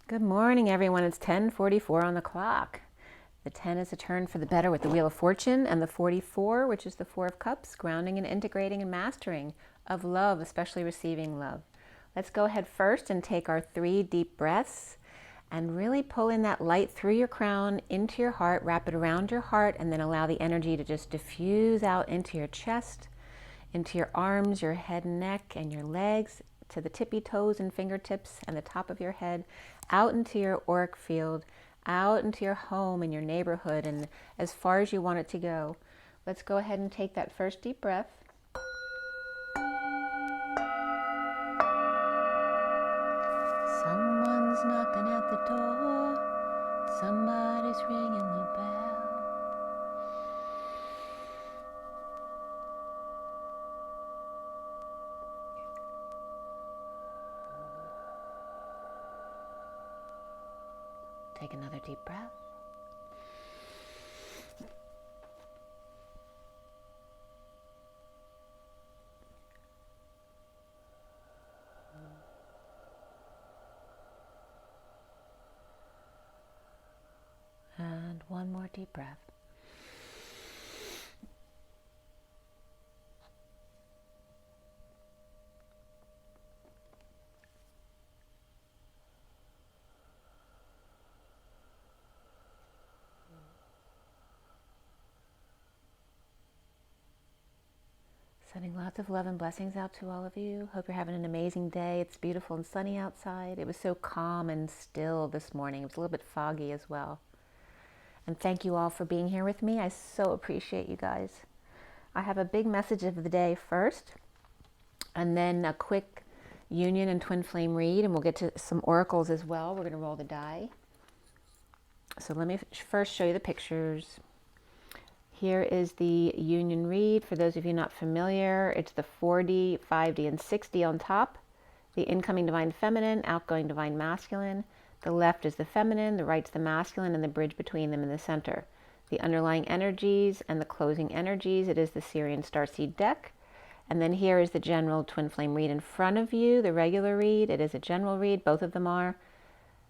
Good morning, everyone. It's 10:44 on the clock. The 10 is a turn for the better with the Wheel of Fortune, and the 44, which is the Four of Cups, grounding and integrating and mastering of love, especially receiving love. Let's go ahead first and take our 3 deep breaths and really pull in that light through your crown into your heart, wrap it around your heart, and then allow the energy to just diffuse out into your chest, into your arms, your head and neck, and your legs, to the tippy toes and fingertips and the top of your head, out into your auric field, out into your home and your neighborhood, and as far as you want it to go. Let's go ahead and take that first deep breath. Someone's knocking at the door. Somebody's ringing the bell. Take another deep breath. And one more deep breath. Sending lots of love and blessings out to all of you. Hope you're having an amazing day. It's beautiful and sunny outside. It was so calm and still this morning. It was a little bit foggy as well. And thank you all for being here with me. I so appreciate you guys. I have a big message of the day first, and then a quick union and twin flame read, and we'll get to some oracles as well. We're going to roll the die. So let me first show you the pictures. Here is the union read. For those of you not familiar, it's the 4D, 5D, and 6D on top. The incoming divine feminine, outgoing divine masculine. The left is the feminine, the right's the masculine, and the bridge between them in the center. The underlying energies and the closing energies, it is the Syrian Starseed deck. And then here is the general twin flame read in front of you, the regular read. It is a general read, both of them are.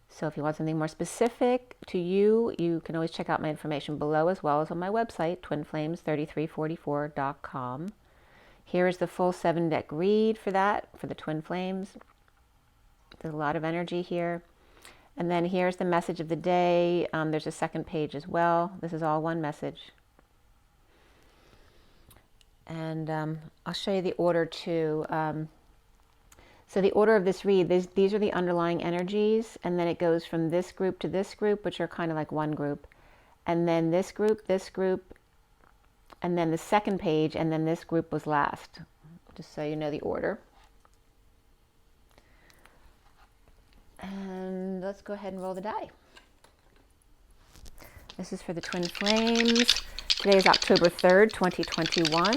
So if you want something more specific to you, you can always check out my information below, as well as on my website, twinflames3344.com. Here is the full 7-deck read for that, for the twin flames. There's a lot of energy here. And then here's the message of the day. There's a second page as well. This is all one message. And I'll show you the order too. So the order of this read, these are the underlying energies, and then it goes from this group to this group, which are kind of like one group, and then this group, and then the second page, and then this group was last, just so you know the order. And let's go ahead and roll the die. This is for the twin flames. Today is October 3rd, 2021.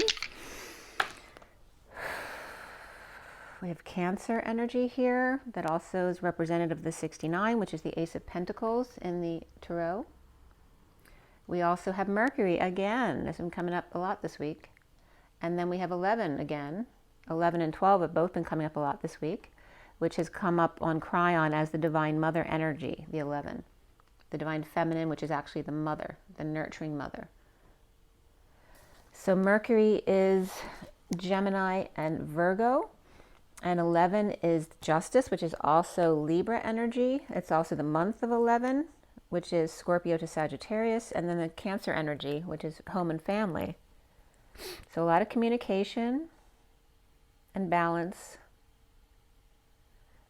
We have Cancer energy here that also is representative of the 69, which is the Ace of Pentacles in the Tarot. We also have Mercury again. This has been coming up a lot this week. And then we have 11 again. 11 and 12 have both been coming up a lot this week, which has come up on Cryon as the Divine Mother energy, the 11. The Divine Feminine, which is actually the mother, the nurturing mother. So Mercury is Gemini and Virgo. And 11 is Justice, which is also Libra energy. It's also the month of 11, which is Scorpio to Sagittarius. And then the Cancer energy, which is home and family. So a lot of communication and balance.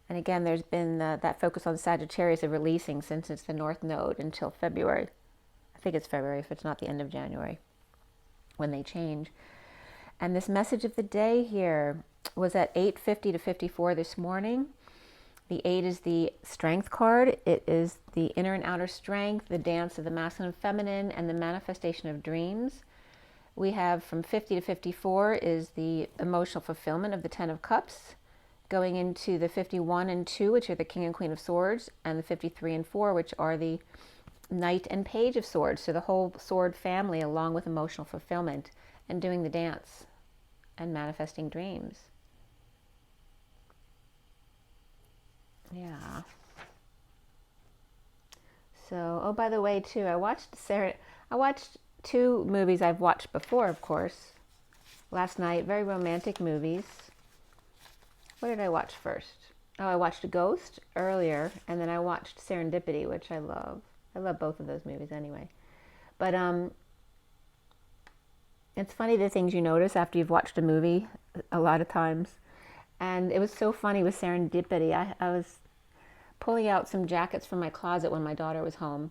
And again, there's been that focus on Sagittarius of releasing since it's the North Node until February. I think it's February if it's not the end of January when they change. And this message of the day here was at 8:50 to 54 this morning. The 8 is the Strength card. It is the inner and outer strength, the dance of the masculine and feminine, and the manifestation of dreams. We have from 50 to 54 is the emotional fulfillment of the 10 of Cups, going into the 51 and 2, which are the King and Queen of Swords, and the 53 and 4, which are the Knight and Page of Swords. So the whole sword family, along with emotional fulfillment and doing the dance and manifesting dreams. Yeah. So, oh, by the way, too, I watched two movies I've watched before, of course. Last night, very romantic movies. What did I watch first? Oh, I watched Ghost earlier, and then I watched Serendipity, which I love. I love both of those movies anyway. But it's funny the things you notice after you've watched a movie a lot of times. And it was so funny with Serendipity. I was pulling out some jackets from my closet when my daughter was home.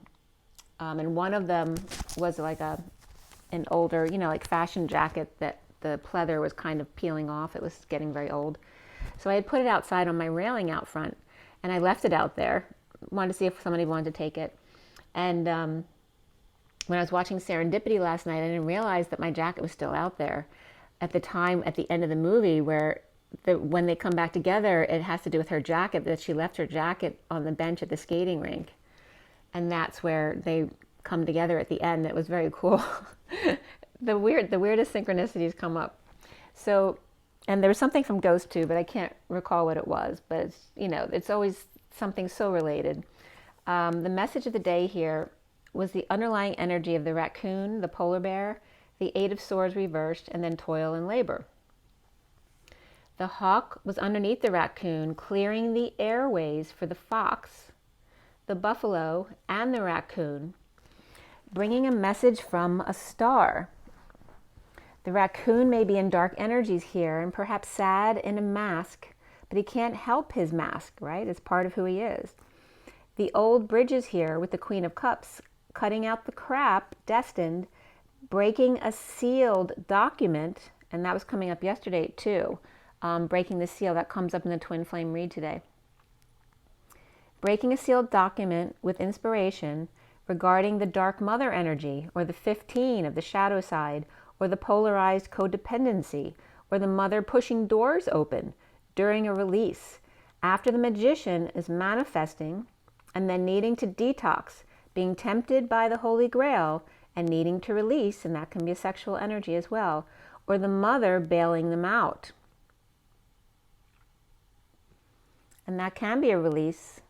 And one of them was like an older, like fashion jacket that the pleather was kind of peeling off. It was getting very old. So I had put it outside on my railing out front, and I left it out there. Wanted to see if somebody wanted to take it. And when I was watching Serendipity last night, I didn't realize that my jacket was still out there. At the time, at the end of the movie, where when they come back together, it has to do with her jacket, that she left her jacket on the bench at the skating rink. And that's where they come together at the end. It was very cool. The weirdest synchronicities come up. So, and there was something from Ghost too, but I can't recall what it was. But it's, it's always something so related. The message of the day here was the underlying energy of the raccoon, the polar bear, the Eight of Swords reversed, and then toil and labor. The hawk was underneath the raccoon, clearing the airways for the fox, the buffalo, and the raccoon, bringing a message from a star. The raccoon may be in dark energies here and perhaps sad in a mask, but he can't help his mask, right? It's part of who he is. The old bridges here with the Queen of Cups, cutting out the crap, destined, breaking a sealed document, and that was coming up yesterday too, breaking the seal, that comes up in the Twin Flame read today. Breaking a sealed document with inspiration regarding the Dark Mother energy, or the 15 of the shadow side, or the polarized codependency, or the mother pushing doors open during a release, after the magician is manifesting and then needing to detox, being tempted by the Holy Grail and needing to release, and that can be a sexual energy as well, or the mother bailing them out. And that can be a release,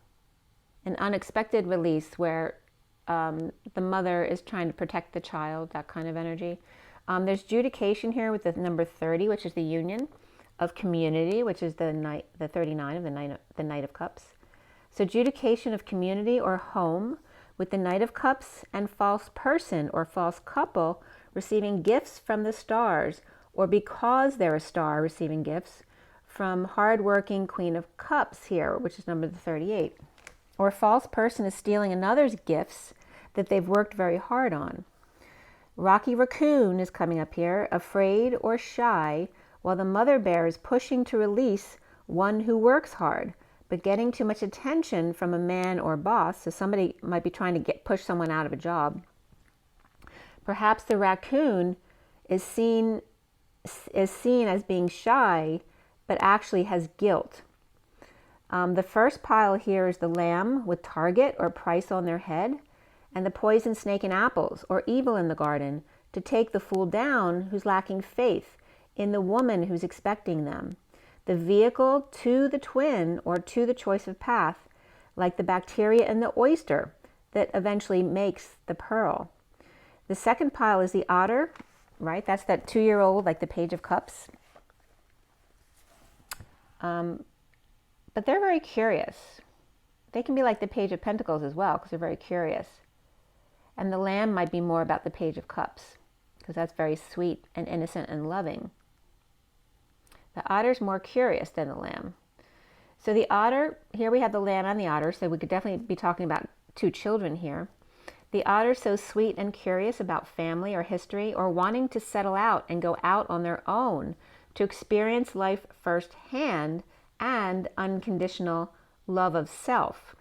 an unexpected release where the mother is trying to protect the child, that kind of energy. There's judication here with the number 30, which is the union of community, which is the 39 of the Knight of Cups. So judication of community or home with the Knight of Cups and false person or false couple receiving gifts from the stars, or because they're a star receiving gifts from hardworking Queen of Cups here, which is number 38. Or a false person is stealing another's gifts that they've worked very hard on. Rocky Raccoon is coming up here, afraid or shy, while the mother bear is pushing to release one who works hard, but getting too much attention from a man or boss, so somebody might be trying to push someone out of a job. Perhaps the raccoon is seen as being shy, but actually has guilt. The first pile here is the lamb with target or price on their head, and the poison snake and apples, or evil in the garden, to take the fool down who's lacking faith in the woman who's expecting them. The vehicle to the twin, or to the choice of path, like the bacteria in the oyster that eventually makes the pearl. The second pile is the otter, right? That's that 2-year-old, like the Page of Cups. But they're very curious. They can be like the Page of Pentacles as well, because they're very curious. And the lamb might be more about the Page of Cups, because that's very sweet and innocent and loving. The otter's more curious than the lamb. So the otter, here we have the lamb and the otter, so we could definitely be talking about two children here. The otter's so sweet and curious about family or history, or wanting to settle out and go out on their own to experience life firsthand and unconditional love of self.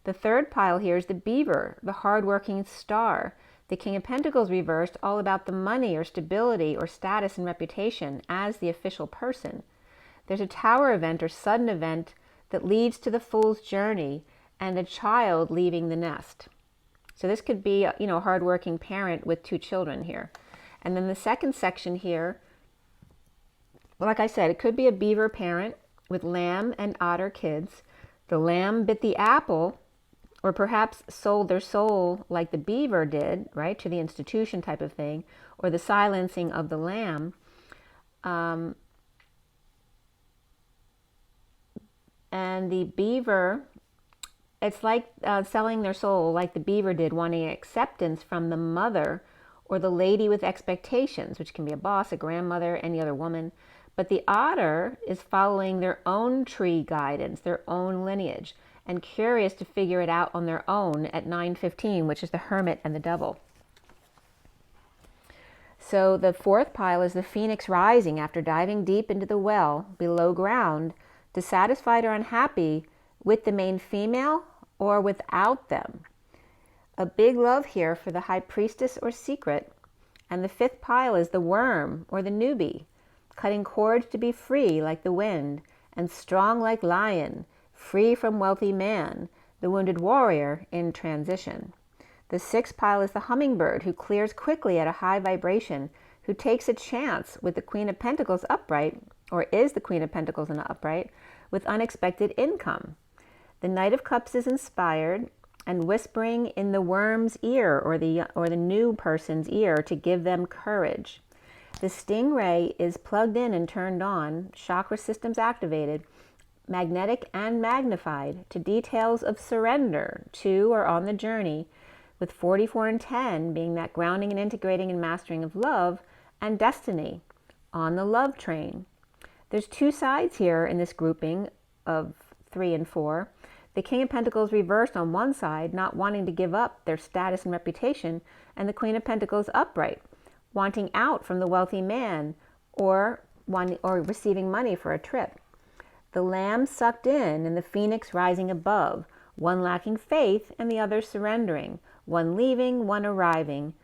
The third pile here is the beaver, the hardworking star. The King of Pentacles reversed, all about the money or stability or status and reputation as the official person. There's a tower event or sudden event that leads to the fool's journey and a child leaving the nest. So this could be, a hardworking parent with two children here. And then the second section here, well, like I said, it could be a beaver parent with lamb and otter kids. The lamb bit the apple, or perhaps sold their soul like the beaver did, right, to the institution type of thing, or the silencing of the lamb. And the beaver, it's like selling their soul like the beaver did, wanting acceptance from the mother or the lady with expectations, which can be a boss, a grandmother, any other woman. But the otter is following their own tree guidance, their own lineage, and curious to figure it out on their own at 9:15, which is the hermit and the devil. So the fourth pile is the phoenix rising after diving deep into the well below ground, dissatisfied or unhappy with the main female or without them. A big love here for the high priestess or secret. And the fifth pile is the worm or the newbie, cutting cords to be free like the wind and strong like lion, free from wealthy man, the wounded warrior in transition. The sixth pile is the hummingbird who clears quickly at a high vibration, who takes a chance with the Queen of Pentacles upright, or is the Queen of Pentacles in the upright, with unexpected income. The Knight of Cups is inspired and whispering in the worm's ear or the new person's ear to give them courage. The stingray is plugged in and turned on, chakra systems activated, magnetic and magnified to details of surrender to or on the journey, with 44 and 10 being that grounding and integrating and mastering of love and destiny on the love train. There's two sides here in this grouping of 3 and 4. The King of Pentacles reversed on one side, not wanting to give up their status and reputation, and the Queen of Pentacles upright, wanting out from the wealthy man or receiving money for a trip. The lamb sucked in and the phoenix rising above, one lacking faith and the other surrendering, one leaving, one arriving.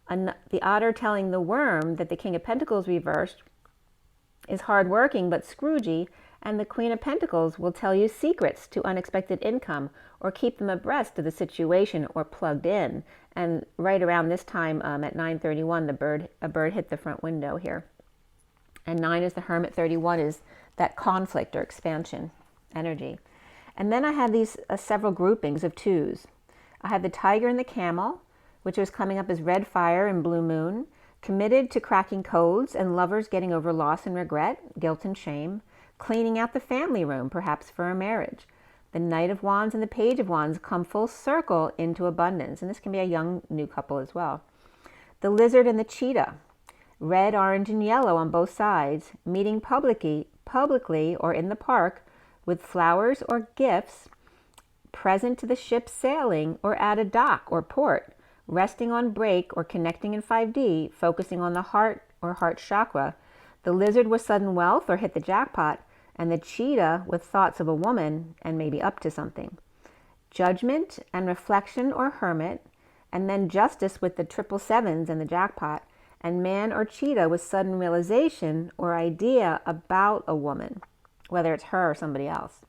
The otter telling the worm that the King of Pentacles reversed is hardworking but Scroogey, and the Queen of Pentacles will tell you secrets to unexpected income or keep them abreast of the situation or plugged in. And right around this time at 9:31, a bird hit the front window here. And 9 is the Hermit, 31 is that conflict or expansion energy. And then I have these several groupings of 2s. I have the Tiger and the Camel, which was coming up as Red Fire and Blue Moon, committed to cracking codes and lovers getting over loss and regret, guilt and shame, cleaning out the family room, perhaps for a marriage. The Knight of Wands and the Page of Wands come full circle into abundance, and this can be a young new couple as well. The Lizard and the Cheetah, red, orange, and yellow on both sides, meeting publicly or in the park with flowers or gifts, present to the ship sailing or at a dock or port, resting on break or connecting in 5D, focusing on the heart or heart chakra. The lizard with sudden wealth or hit the jackpot, and the cheetah with thoughts of a woman and maybe up to something. Judgment and reflection or hermit, and then justice with the 777s and the jackpot, and man or cheetah with sudden realization or idea about a woman, whether it's her or somebody else.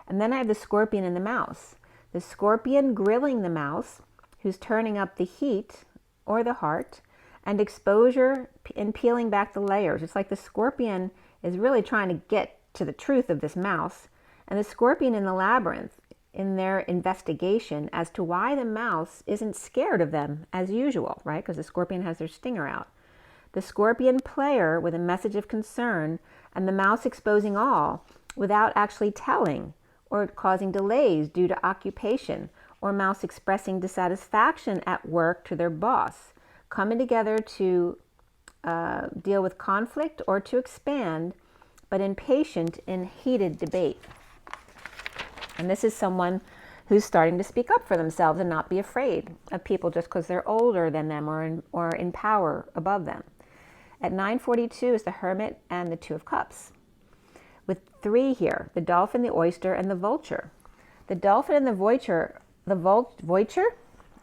And then I have the scorpion and the mouse. The scorpion grilling the mouse, who's turning up the heat or the heart, and exposure and peeling back the layers. It's like the scorpion is really trying to get to the truth of this mouse, and the scorpion in the labyrinth in their investigation as to why the mouse isn't scared of them as usual, right? Because the scorpion has their stinger out. The scorpion player with a message of concern, and the mouse exposing all without actually telling, or causing delays due to occupation, or mouse expressing dissatisfaction at work to their boss, coming together to deal with conflict or to expand, but impatient in heated debate. And this is someone who's starting to speak up for themselves and not be afraid of people just because they're older than them or in power above them. At 9:42 is the Hermit and the 2 of Cups. With 3 here, the Dolphin, the Oyster, and the Vulture. The Dolphin and the Voyager,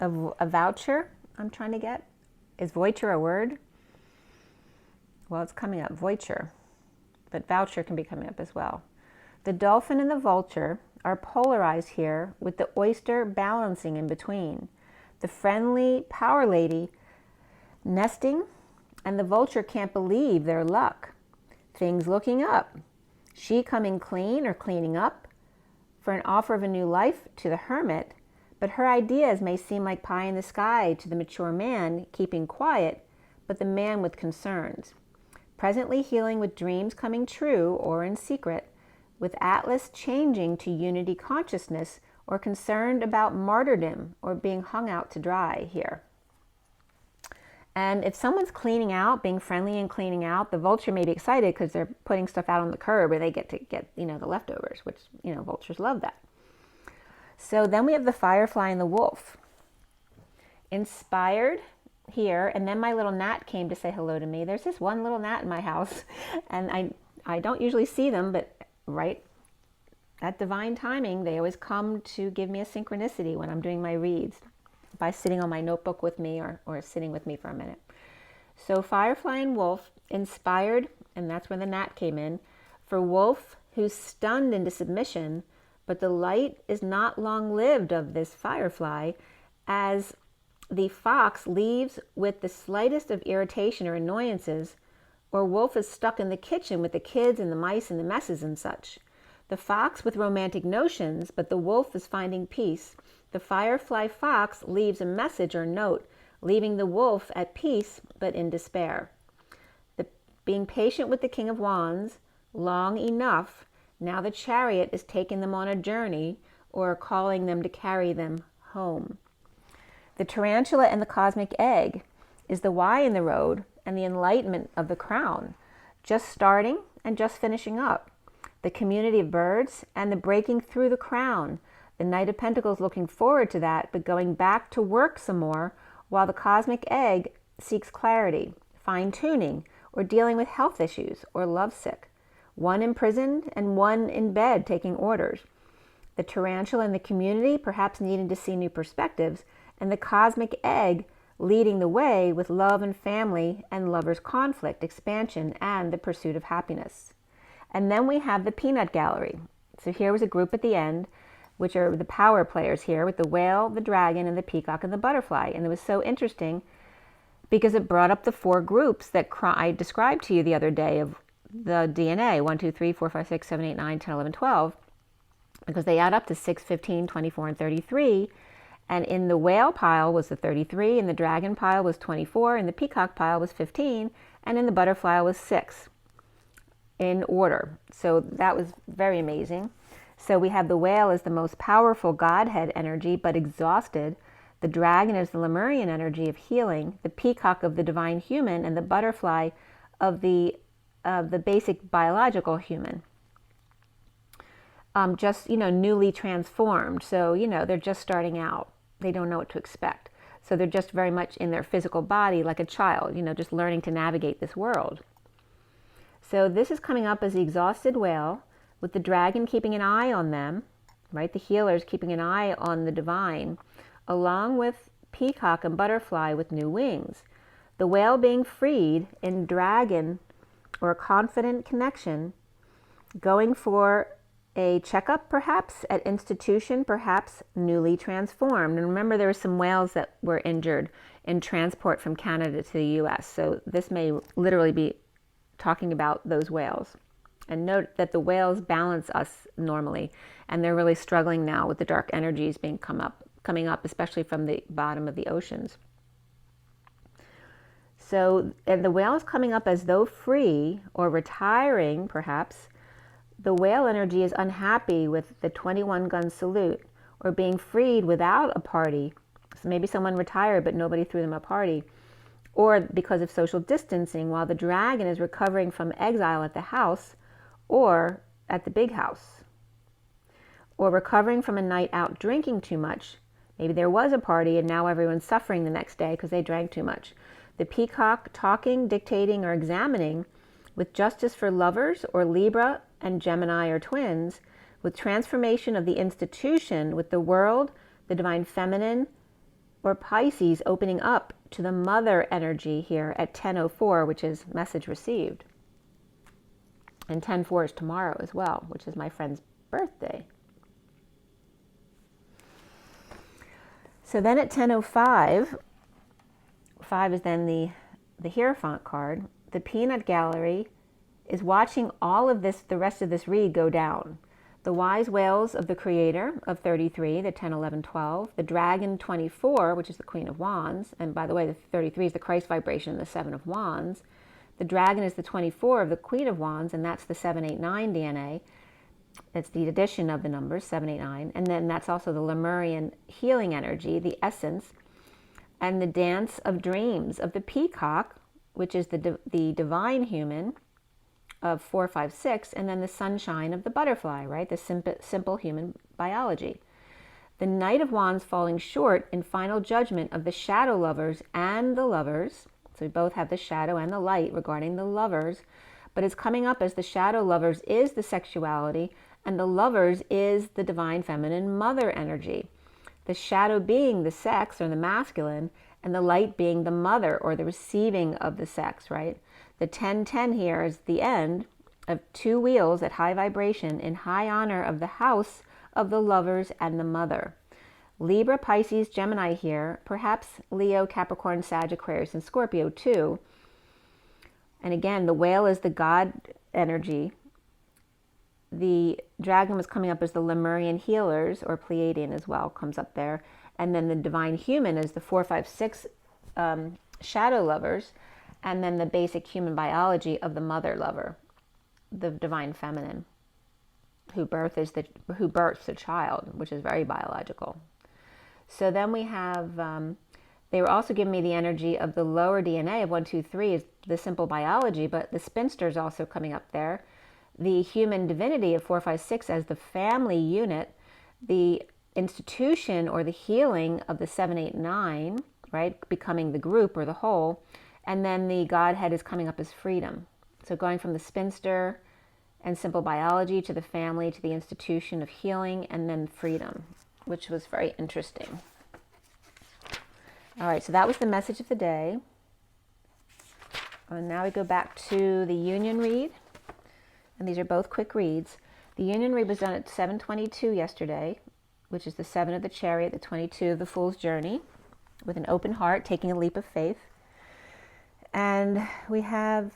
a voucher I'm trying to get. Is Voyager a word? Well, it's coming up, Voyager, but voucher can be coming up as well. The Dolphin and the Vulture are polarized here, with the Oyster balancing in between. The friendly power lady nesting, and the Vulture can't believe their luck. Things looking up. She coming clean or cleaning up for an offer of a new life to the Hermit, but her ideas may seem like pie in the sky to the mature man keeping quiet, but the man with concerns. Presently healing with dreams coming true or in secret, with Atlas changing to unity consciousness, or concerned about martyrdom or being hung out to dry here. And if someone's cleaning out, being friendly and cleaning out, the vulture may be excited because they're putting stuff out on the curb where they get to get, the leftovers, which, vultures love that. So then we have the firefly and the wolf. Inspired here, and then my little gnat came to say hello to me. There's this one little gnat in my house, and I don't usually see them, but right at divine timing, they always come to give me a synchronicity when I'm doing my reads, by sitting on my notebook with me or sitting with me for a minute. So firefly and wolf, inspired, and that's when the gnat came in, for wolf who's stunned into submission, but the light is not long-lived of this firefly, as the fox leaves with the slightest of irritation or annoyances, or wolf is stuck in the kitchen with the kids and the mice and the messes and such. The fox with romantic notions, but the wolf is finding peace. The firefly fox leaves a message or note, leaving the wolf at peace but in despair. Being patient with the King of Wands long enough, now the chariot is taking them on a journey or calling them to carry them home. The tarantula and the cosmic egg is the Y in the road and the enlightenment of the crown, just starting and just finishing up. The community of birds and the breaking through the crown. The Knight of Pentacles looking forward to that, but going back to work some more, while the cosmic egg seeks clarity, fine-tuning, or dealing with health issues or lovesick. One imprisoned and one in bed taking orders. The tarantula and the community perhaps needing to see new perspectives, and the cosmic egg leading the way with love and family and lovers' conflict, expansion, and the pursuit of happiness. And then we have the peanut gallery. So here was a group at the end, which are the power players here with the whale, the dragon, and the peacock and the butterfly. And it was so interesting because it brought up the four groups that I described to you the other day of the DNA, 1, 2, 3, 4, 5, 6, 7, 8, 9, 10, 11, 12, because they add up to 6, 15, 24, and 33. And in the whale pile was the 33, and the dragon pile was 24, and the peacock pile was 15, and in the butterfly was 6. In order. So that was very amazing. So we have the whale as the most powerful Godhead energy, but exhausted. The dragon is the Lemurian energy of healing, the peacock of the divine human, and the butterfly of the basic biological human. Just, newly transformed. So, they're just starting out. They don't know what to expect. So they're just very much in their physical body like a child, just learning to navigate this world. So this is coming up as the exhausted whale, with the dragon keeping an eye on them, right? The healers keeping an eye on the divine, along with peacock and butterfly with new wings. The whale being freed in dragon or a confident connection, going for a checkup perhaps at institution, perhaps newly transformed. And remember, there were some whales that were injured in transport from Canada to the US. So this may literally be talking about those whales. And note that the whales balance us normally, and they're really struggling now with the dark energies coming up, especially from the bottom of the oceans. So, and the whale is coming up as though free or retiring, perhaps. The whale energy is unhappy with the 21 gun salute or being freed without a party. So maybe someone retired, but nobody threw them a party. Or because of social distancing, while the dragon is recovering from exile at the house or at the big house. Or recovering from a night out drinking too much. Maybe there was a party and now everyone's suffering the next day because they drank too much. The peacock talking, dictating, or examining with justice for lovers or Libra and Gemini or twins, with transformation of the institution with the world, the divine feminine, or Pisces opening up to the mother energy here at 10:04, which is message received. And 10:04 is tomorrow as well, which is my friend's birthday. So then at 10:05, 5 is then the Hierophant card. The peanut gallery is watching all of this, the rest of this read go down. The wise whales of the creator of 33, the 10, 11, 12. The dragon 24, which is the Queen of Wands. And by the way, the 33 is the Christ vibration, the 7 of Wands. The dragon is the 24 of the Queen of Wands, and that's the 789 DNA. That's the addition of the numbers, 789. And then that's also the Lemurian healing energy, the essence. And the dance of dreams of the peacock, which is the divine human of 4, 5, 6. And then the sunshine of the butterfly, right? The simple human biology. The Knight of Wands falling short in final judgment of the shadow lovers and the lovers. So we both have the shadow and the light regarding the lovers. But it's coming up as the shadow lovers is the sexuality, and the lovers is the divine feminine mother energy. The shadow being the sex or the masculine, and the light being the mother or the receiving of the sex, right? The 10-10 here is the end of 2 wheels at high vibration in high honor of the house of the lovers and the mother. Libra, Pisces, Gemini here, perhaps Leo, Capricorn, Sag, Aquarius, and Scorpio too. And again, the whale is the God energy. The dragon was coming up as the Lemurian healers, or Pleiadian as well, comes up there. And then the divine human is the 4, 5, 6 shadow lovers. And then the basic human biology of the mother lover, the divine feminine, who births the child, which is very biological. So then we have... they were also giving me the energy of the lower DNA of 1, 2, 3 is the simple biology, but the spinster is also coming up there. The human divinity of 4, 5, 6 as the family unit, the institution or the healing of the 7, 8, 9, right, becoming the group or the whole, and then the Godhead is coming up as freedom. So going from the spinster and simple biology to the family to the institution of healing and then freedom, which was very interesting. All right, so that was the message of the day. And now we go back to the union read. And these are both quick reads. The union read was done at 7:22 yesterday, which is the 7 of the Chariot, the 22 of the Fool's Journey, with an open heart, taking a leap of faith. And we have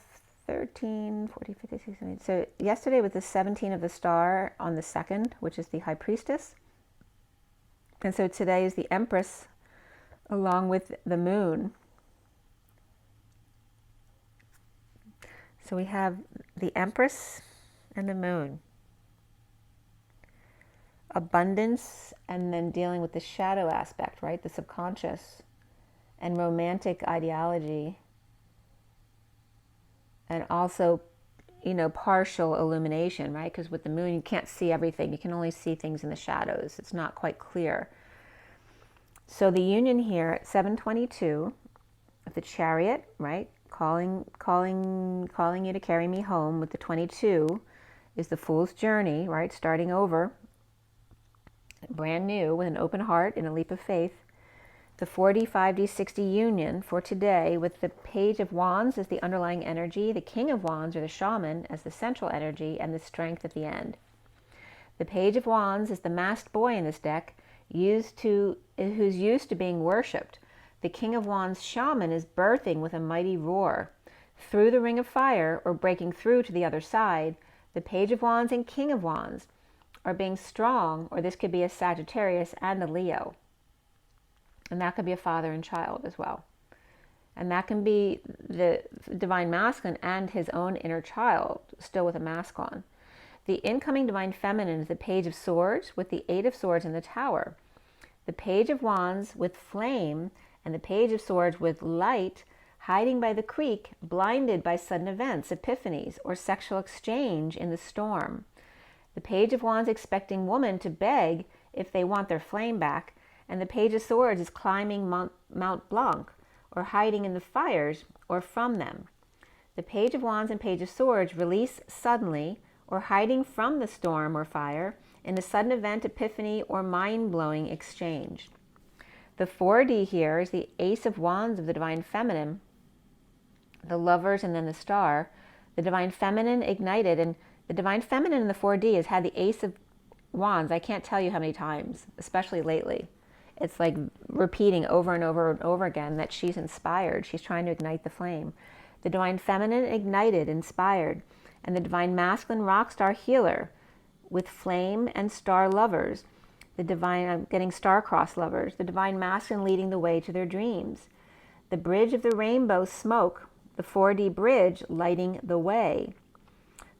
13, 14, 15, 16, 17. So yesterday was the 17 of the Star on the 2nd, which is the High Priestess. And so today is the Empress, along with the Moon. So we have the Empress and the Moon. Abundance, and then dealing with the shadow aspect, right? The subconscious and romantic ideology. And also, partial illumination, right? Because with the Moon, you can't see everything. You can only see things in the shadows. It's not quite clear. So the union here at 7:22 of the Chariot, right? Calling you to carry me home, with the 22 is the Fool's Journey, right? Starting over, brand new, with an open heart and a leap of faith. The 4D, 5D, 60 union for today, with the Page of Wands as the underlying energy, the King of Wands or the Shaman as the central energy, and the Strength at the end. The Page of Wands is the masked boy in this deck, who's used to being worshipped. The King of Wands shaman is birthing with a mighty roar through the ring of fire, or breaking through to the other side. The Page of Wands and King of Wands are being strong, or this could be a Sagittarius and a Leo. And that could be a father and child as well. And that can be the divine masculine and his own inner child, still with a mask on. The incoming divine feminine is the Page of Swords with the 8 of Swords in the Tower. The Page of Wands with flame and the Page of Swords with light, hiding by the creek, blinded by sudden events, epiphanies, or sexual exchange in the storm. The Page of Wands expecting woman to beg if they want their flame back, and the Page of Swords is climbing Mount Blanc, or hiding in the fires, or from them. The Page of Wands and Page of Swords release suddenly, or hiding from the storm or fire, in a sudden event, epiphany, or mind-blowing exchange. The 4D here is the Ace of Wands of the Divine Feminine, the Lovers, and then the Star. The Divine Feminine ignited, and the Divine Feminine in the 4D has had the Ace of Wands, I can't tell you how many times, especially lately. It's like repeating over and over and over again that she's inspired. She's trying to ignite the flame. The Divine Feminine ignited, inspired, and the Divine Masculine rock star healer with flame and star lovers. The divine, I'm getting star-crossed lovers. The divine masculine leading the way to their dreams. The bridge of the rainbow smoke, the 4D bridge lighting the way.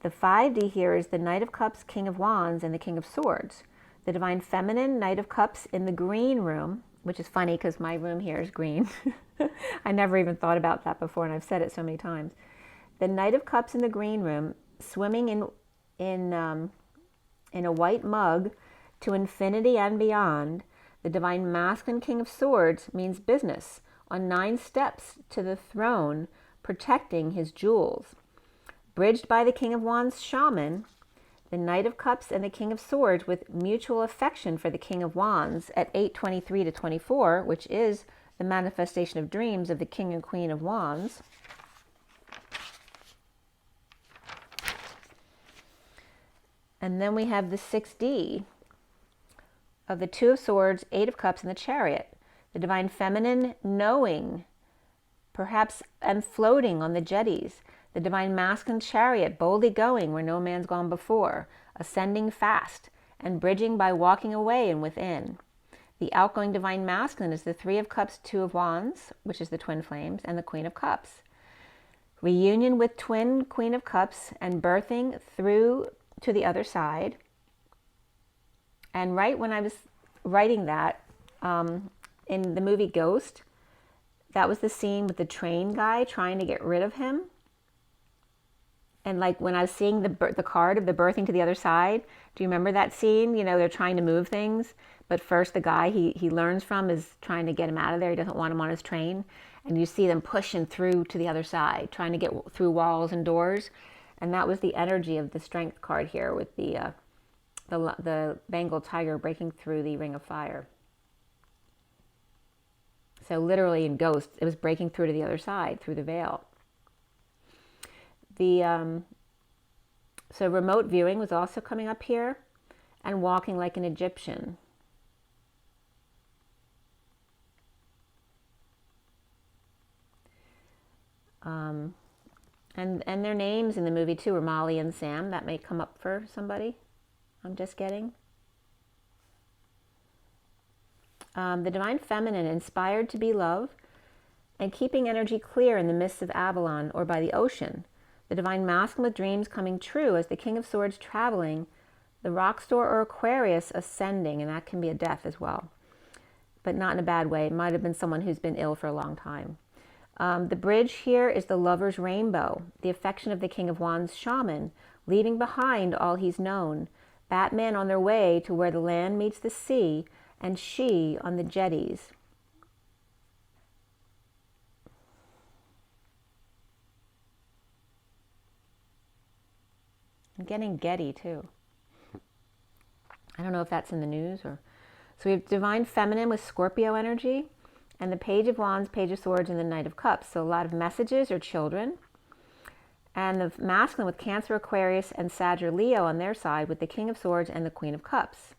The 5D here is the Knight of Cups, King of Wands, and the King of Swords. The divine feminine Knight of Cups in the green room, which is funny because my room here is green. I never even thought about that before, and I've said it so many times. The Knight of Cups in the green room, swimming in a white mug to infinity and beyond. The divine masculine King of Swords means business, on 9 steps to the throne, protecting his jewels. Bridged by the King of Wands shaman, the Knight of Cups and the King of Swords with mutual affection for the King of Wands at 8:23 to 24, which is the manifestation of dreams of the King and Queen of Wands. And then we have the 6D of the 2 of Swords, 8 of Cups, and the Chariot. The divine feminine knowing, perhaps, and floating on the jetties. The divine masculine Chariot boldly going where no man's gone before, ascending fast, and bridging by walking away and within. The outgoing divine masculine is the 3 of Cups, 2 of Wands, which is the twin flames, and the Queen of Cups. Reunion with twin Queen of Cups and birthing through to the other side. And right when I was writing that, in the movie Ghost, that was the scene with the train guy trying to get rid of him. And like when I was seeing the card of the birthing to the other side, do you remember that scene? You know, they're trying to move things, but first the guy he learns from is trying to get him out of there. He doesn't want him on his train. And you see them pushing through to the other side, trying to get through walls and doors. And that was the energy of the Strength card here with the Bengal tiger breaking through the ring of fire. So literally in Ghost, it was breaking through to the other side, through the veil. So remote viewing was also coming up here, and walking like an Egyptian. And their names in the movie too were Molly and Sam. That may come up for somebody. I'm just getting. The divine feminine, inspired to be love, and keeping energy clear in the mists of Avalon or by the ocean. The divine masculine with dreams coming true as the King of Swords traveling, the rock star or Aquarius ascending, and that can be a death as well, but not in a bad way. It might have been someone who's been ill for a long time. The bridge here is the lover's rainbow, the affection of the King of Wands shaman, leaving behind all he's known. Batman on their way to where the land meets the sea, and she on the jetties. I'm getting Getty too. I don't know if that's in the news or... So we have divine feminine with Scorpio energy, and the Page of Wands, Page of Swords, and the Knight of Cups. So a lot of messages or children. And the masculine with Cancer, Aquarius, and Sag or Leo on their side, with the King of Swords and the Queen of Cups,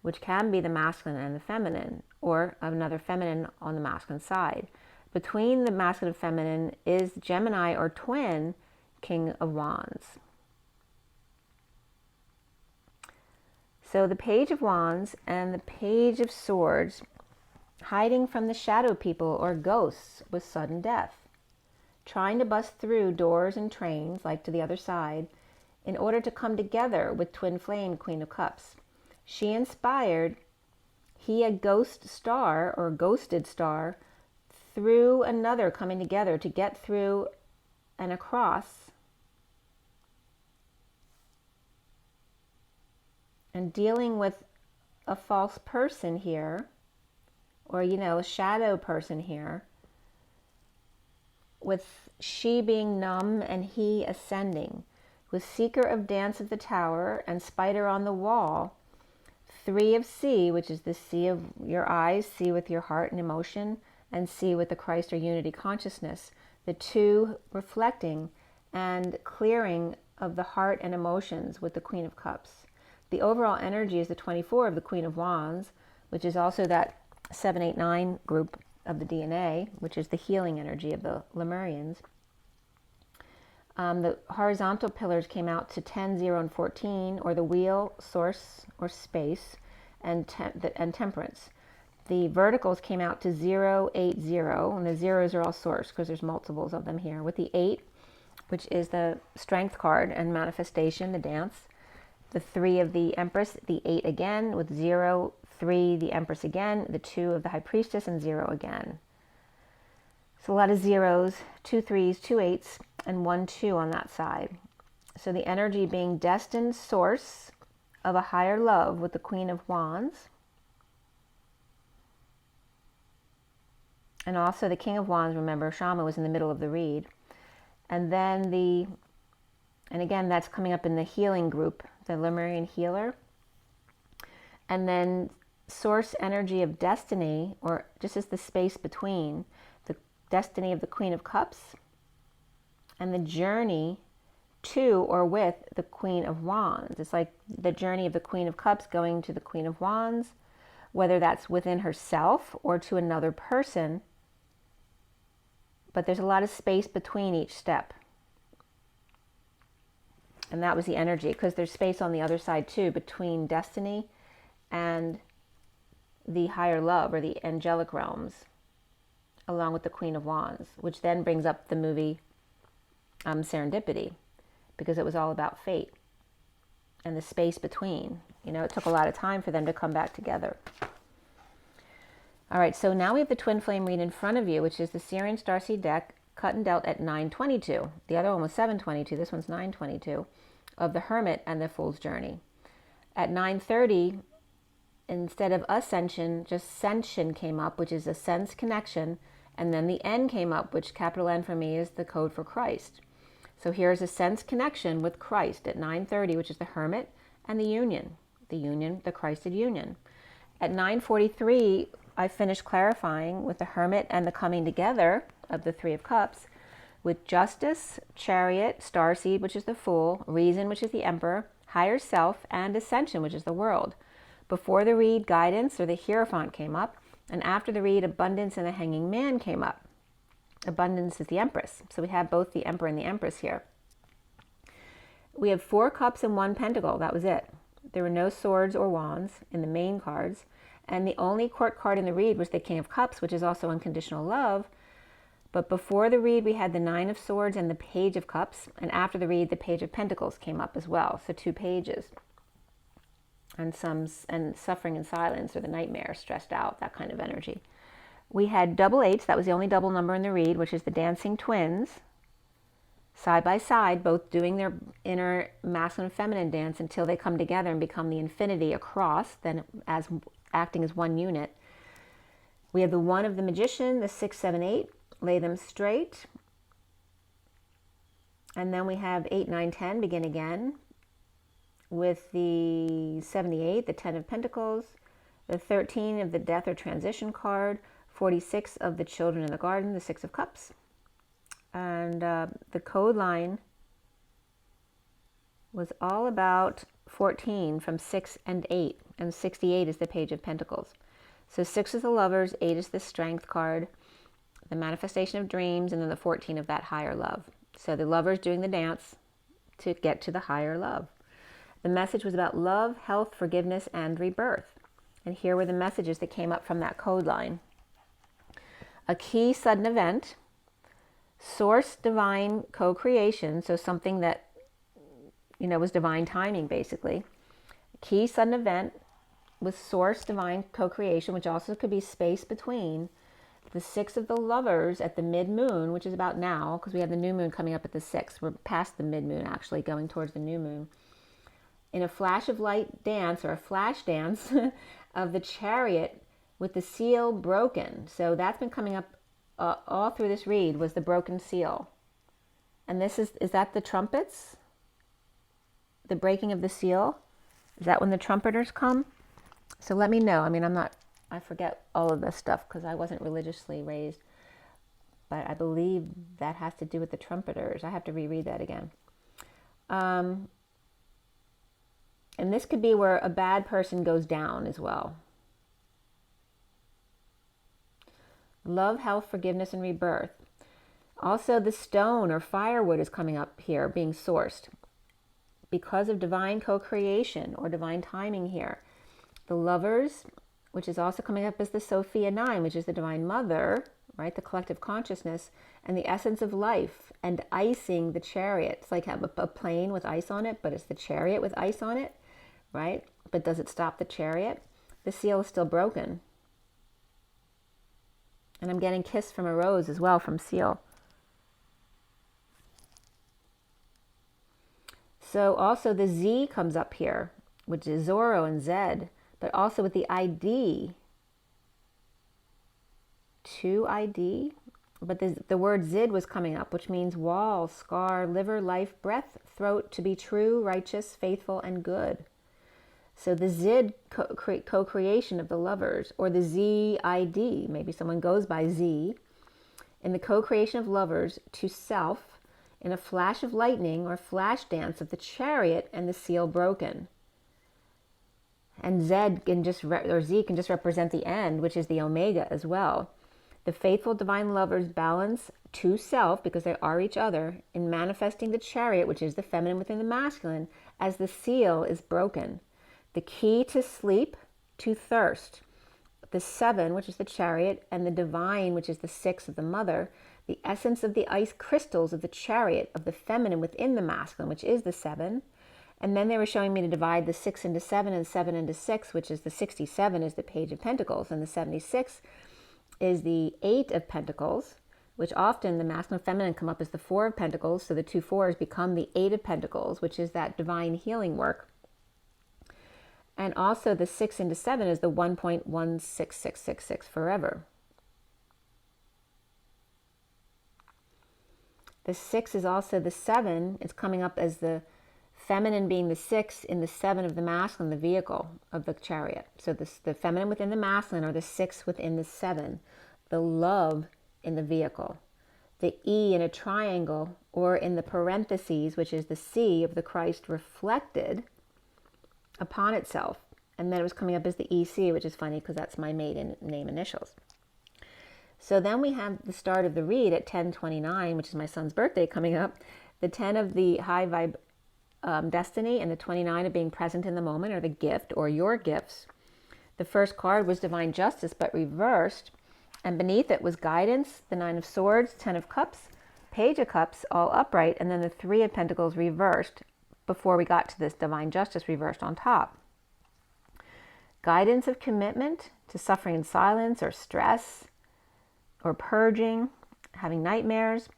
which can be the masculine and the feminine, or another feminine on the masculine side. Between the masculine and feminine is Gemini or twin King of Wands. So the Page of Wands and the Page of Swords, hiding from the shadow people or ghosts with sudden death, trying to bust through doors and trains like to the other side in order to come together with twin flame Queen of Cups. She inspired, he a ghost star or ghosted star, through another coming together to get through and across, and dealing with a false person here, or a shadow person here, with she being numb and he ascending, with Seeker of Dance of the Tower and Spider on the Wall, 3 of Sea, which is the sea of your eyes, see with your heart and emotion, and see with the Christ or unity consciousness, the 2 reflecting and clearing of the heart and emotions with the Queen of Cups. The overall energy is the 24 of the Queen of Wands, which is also that 789 group of the DNA, which is the healing energy of the Lemurians. The horizontal pillars came out to 10, 0, and 14, or the wheel, source, or space, and temperance. The verticals came out to 0, 8, 0, and the zeros are all source because there's multiples of them here. With the 8, which is the strength card and manifestation, the dance. The 3 of the Empress, the 8 again, with 0, 3, the Empress again, the 2 of the High Priestess, and 0 again. So a lot of zeros, 2 3s, 2 8s, and 1 2 on that side. So the energy being destined source of a higher love with the Queen of Wands. And also the King of Wands, remember, Shama was in the middle of the read. And then and again, that's coming up in the healing group, the Lemurian healer. And then source energy of destiny, or just as the space between the destiny of the Queen of Cups and the journey to or with the Queen of Wands. It's like the journey of the Queen of Cups going to the Queen of Wands, whether that's within herself or to another person. But there's a lot of space between each step. And that was the energy, because there's space on the other side too, between destiny and the higher love, or the angelic realms, along with the Queen of Wands, which then brings up the movie Serendipity, because it was all about fate and the space between. You know, it took a lot of time for them to come back together. All right, so now we have the Twin Flame read in front of you, which is the Syrian Starseed deck, cut and dealt at 922. The other one was 722. This one's 922, of the Hermit and the Fool's Journey. At 930, instead of ascension, just sensation came up, which is a sense connection, and then the N came up, which capital N for me is the code for Christ. So here's a sense connection with Christ at 930, which is the Hermit and the union, the Christed union. At 943, I finished clarifying with the Hermit and the coming together of the Three of Cups, with Justice, Chariot, Starseed, which is the Fool, Reason, which is the Emperor, Higher Self, and Ascension, which is the World. Before the read, Guidance, or the Hierophant, came up, and after the read, Abundance and the Hanging Man came up. Abundance is the Empress, so we have both the Emperor and the Empress here. We have 4 cups and 1 pentacle. That was it. There were no swords or wands in the main cards, and the only court card in the read was the King of Cups, which is also unconditional love. But before the read, we had the 9 of Swords and the Page of Cups, and after the read, the Page of Pentacles came up as well. So 2 pages, and suffering in silence, or the nightmare, stressed out, that kind of energy. We had double 8s. That was the only double number in the read, which is the Dancing Twins, side by side, both doing their inner masculine and feminine dance until they come together and become the infinity across, then as acting as one unit. We have the 1 of the Magician, the 6, 7, 8, lay them straight. And then we have 8, 9, 10, begin again, with the 78, the 10 of Pentacles, the 13 of the Death or Transition card, 46 of the Children in the Garden, the 6 of Cups. And the code line was all about 14 from 6 and 8, and 68 is the Page of Pentacles. So 6 is the Lovers, 8 is the Strength card, the manifestation of dreams, and then the 14 of that higher love. So the Lovers doing the dance to get to the higher love. The message was about love, health, forgiveness, and rebirth. And here were the messages that came up from that code line. A key sudden event, source divine co-creation, so something that, you know, was divine timing basically. Key sudden event with source divine co-creation, which also could be space between. The 6 of the Lovers at the mid-moon, which is about now, because we have the new moon coming up at the 6th. We're past the mid-moon, actually, going towards the new moon. In a flash of light dance, or a flash dance, of the Chariot with the seal broken. So that's been coming up all through this read, was the broken seal. And this is that the trumpets? The breaking of the seal? Is that when the trumpeters come? So let me know. I mean, I forget all of this stuff because I wasn't religiously raised, but I believe that has to do with the trumpeters. I have to reread that again. And this could be where a bad person goes down as well. Love, health, forgiveness, and rebirth. Also, the stone or firewood is coming up here, being sourced because of divine co-creation or divine timing here. The lovers, which is also coming up as the Sophia 9, which is the divine mother, right? The collective consciousness and the essence of life, and icing the chariot. It's like have a plane with ice on it, but it's the chariot with ice on it, right? But does it stop the chariot? The seal is still broken. And I'm getting kissed from a rose as well from seal. So also the Z comes up here, which is Zorro and Zed, but also with the ID. 2ID, but the word Zid was coming up, which means wall, scar, liver, life, breath, throat, to be true, righteous, faithful, and good. So the Zid co-creation of the lovers, or the ZID, maybe someone goes by Z, in the co-creation of lovers to self, in a flash of lightning or flash dance of the chariot and the seal broken. And Z can just represent the end, which is the Omega as well. The faithful divine lovers balance to self, because they are each other, in manifesting the chariot, which is the feminine within the masculine, as the seal is broken. The key to sleep, to thirst. The 7, which is the chariot, and the divine, which is the 6 of the mother, the essence of the ice crystals of the chariot, of the feminine within the masculine, which is the 7. And then they were showing me to divide the 6 into 7 and 7 into 6, which is the 67 is the Page of Pentacles, and the 76 is the 8 of Pentacles, which often the masculine and feminine come up as the 4 of Pentacles, so the 2 4s become the 8 of Pentacles, which is that divine healing work. And also the 6 into 7 is the 1.16666 forever. The 6 is also the 7. It's coming up as the feminine being the 6 in the 7 of the masculine, the vehicle of the chariot. So the feminine within the masculine, or the 6 within the 7. The love in the vehicle. The E in a triangle, or in the parentheses, which is the C of the Christ reflected upon itself. And then it was coming up as the EC, which is funny because that's my maiden name initials. So then we have the start of the read at 10:29, which is my son's birthday coming up. The 10 of the high vibe destiny, and the 29 of being present in the moment, or the gift, or your gifts. The first card was divine justice, but reversed. And beneath it was guidance, the 9 of swords, 10 of cups, Page of Cups, all upright, and then the 3 of Pentacles reversed before we got to this divine justice reversed on top. Guidance of commitment to suffering in silence, or stress, or purging, having nightmares.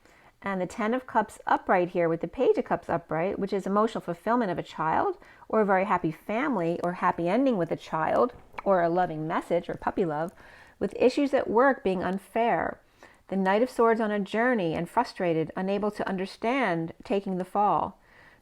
And the 10 of Cups upright here with the Page of Cups upright, which is emotional fulfillment of a child, or a very happy family, or happy ending with a child, or a loving message, or puppy love, with issues at work being unfair. The Knight of Swords on a journey and frustrated, unable to understand, taking the fall.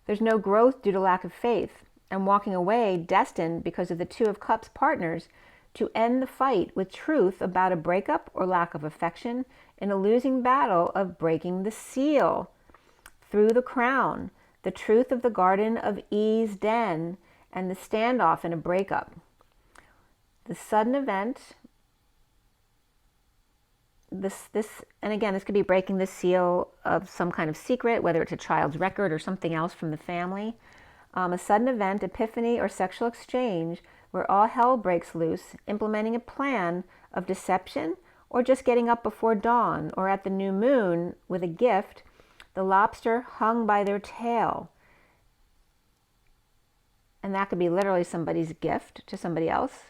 There's no growth due to lack of faith, and walking away destined because of the 2 of Cups partners to end the fight with truth about a breakup or lack of affection in a losing battle of breaking the seal. Through the crown, the truth of the Garden of Ease den, and the standoff in a breakup. The sudden event, and again, this could be breaking the seal of some kind of secret, whether it's a child's record or something else from the family. A sudden event, epiphany, or sexual exchange where all hell breaks loose, implementing a plan of deception, or just getting up before dawn, or at the new moon with a gift, the lobster hung by their tail. And that could be literally somebody's gift to somebody else.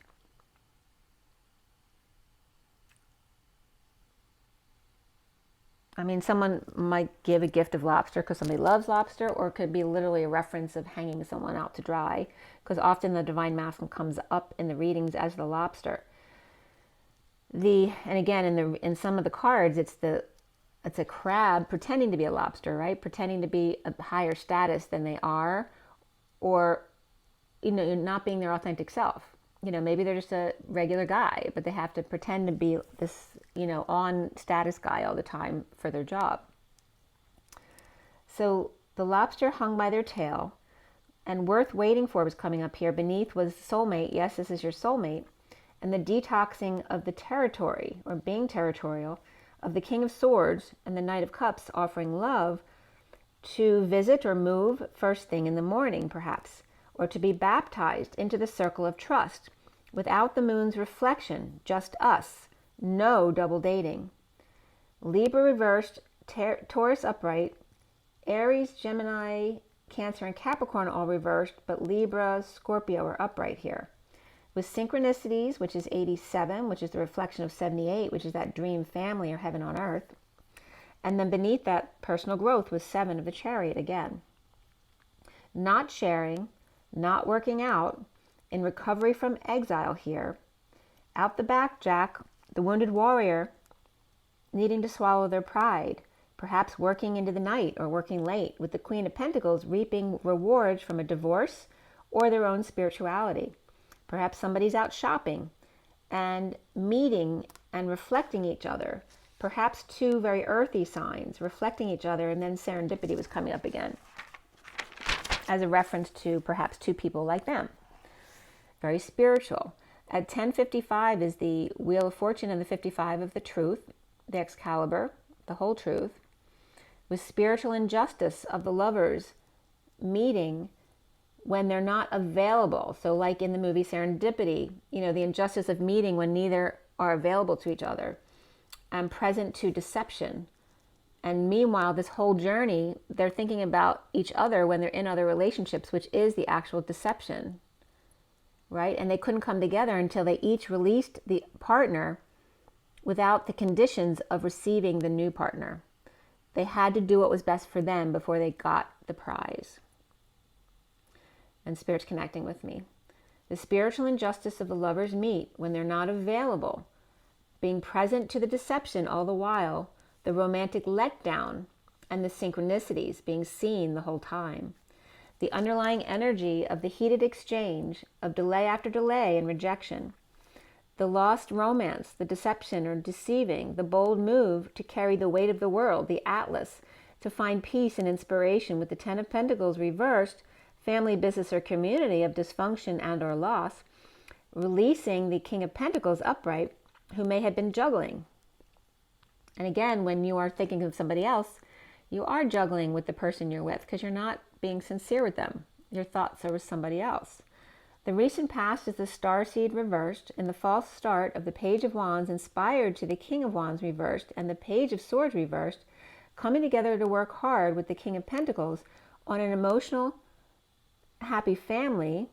I mean, someone might give a gift of lobster because somebody loves lobster, or it could be literally a reference of hanging someone out to dry, because often the divine masculine comes up in the readings as the lobster. And again, in some of the cards, it's a crab pretending to be a lobster, right? Pretending to be a higher status than they are, or not being their authentic self. Maybe they're just a regular guy, but they have to pretend to be this, on status guy all the time for their job. So the lobster hung by their tail, and worth waiting for was coming up here. Beneath was soulmate. Yes, this is your soulmate. And the detoxing of the territory, or being territorial, of the King of Swords and the Knight of Cups offering love to visit or move first thing in the morning, perhaps, or to be baptized into the circle of trust without the moon's reflection, just us, no double dating. Libra reversed, Taurus upright, Aries, Gemini, Cancer, and Capricorn all reversed, but Libra, Scorpio are upright here. With synchronicities, which is 87, which is the reflection of 78, which is that dream family or heaven on earth. And then beneath that, personal growth was 7 of the Chariot again. Not sharing, not working out, in recovery from exile here. Out the back, Jack, the wounded warrior, needing to swallow their pride, perhaps working into the night or working late, with the Queen of Pentacles reaping rewards from a divorce or their own spirituality. Perhaps somebody's out shopping and meeting and reflecting each other. Perhaps 2 very earthy signs reflecting each other, and then serendipity was coming up again as a reference to perhaps 2 people like them. Very spiritual. At 10:55 is the Wheel of Fortune and the 55 of the Truth, the Excalibur, the whole truth, with spiritual injustice of the lovers meeting when they're not available. So like in the movie Serendipity, the injustice of meeting when neither are available to each other, and present to deception. And meanwhile, this whole journey, they're thinking about each other when they're in other relationships, which is the actual deception, right? And they couldn't come together until they each released the partner without the conditions of receiving the new partner. They had to do what was best for them before they got the prize. And Spirit's connecting with me. The spiritual injustice of the lovers meet when they're not available, being present to the deception all the while, the romantic letdown, and the synchronicities being seen the whole time. The underlying energy of the heated exchange of delay after delay and rejection. The lost romance, the deception or deceiving, the bold move to carry the weight of the world, the Atlas, to find peace and inspiration with the 10 of Pentacles reversed, family, business, or community of dysfunction and or loss, releasing the King of Pentacles upright, who may have been juggling. And again, when you are thinking of somebody else, you are juggling with the person you're with because you're not being sincere with them. Your thoughts are with somebody else. The recent past is the Starseed reversed, and the false start of the Page of Wands inspired to the King of Wands reversed and the Page of Swords reversed, coming together to work hard with the King of Pentacles on an emotional, happy family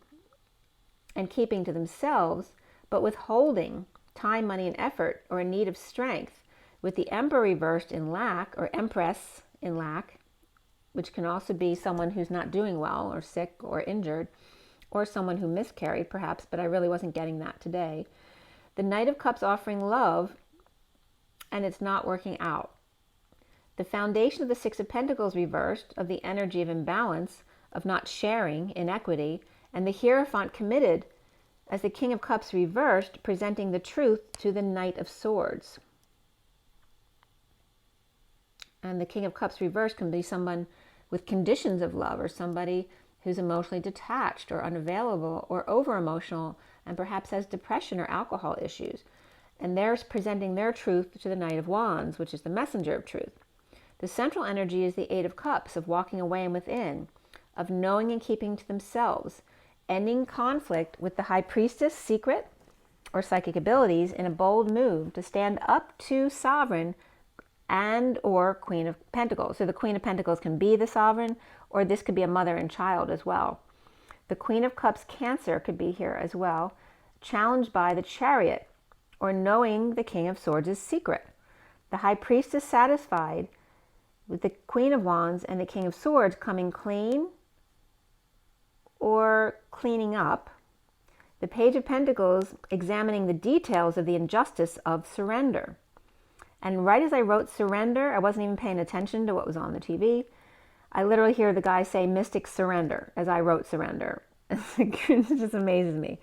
and keeping to themselves, but withholding time, money, and effort, or in need of strength, with the Emperor reversed in lack, or Empress in lack, which can also be someone who's not doing well or sick or injured, or someone who miscarried perhaps, but I really wasn't getting that today. The Knight of Cups offering love, and it's not working out. The foundation of the Six of Pentacles reversed, of the energy of imbalance, of not sharing, inequity, and the Hierophant committed as the King of Cups reversed, presenting the truth to the Knight of Swords. And the King of Cups reversed can be someone with conditions of love, or somebody who's emotionally detached or unavailable or over-emotional and perhaps has depression or alcohol issues. And they're presenting their truth to the Knight of Wands, which is the messenger of truth. The central energy is the Eight of Cups, of walking away and within, of knowing and keeping to themselves, ending conflict with the High Priestess, secret or psychic abilities, in a bold move to stand up to Sovereign and or Queen of Pentacles. So the Queen of Pentacles can be the Sovereign, or this could be a mother and child as well. The Queen of Cups, Cancer, could be here as well, challenged by the Chariot, or knowing the King of Swords' secret. The High Priestess satisfied with the Queen of Wands and the King of Swords coming clean or cleaning up. The Page of Pentacles examining the details of the injustice of surrender. And right as I wrote surrender, I wasn't even paying attention to what was on the TV. I literally hear the guy say mystic surrender as I wrote surrender. It just amazes me.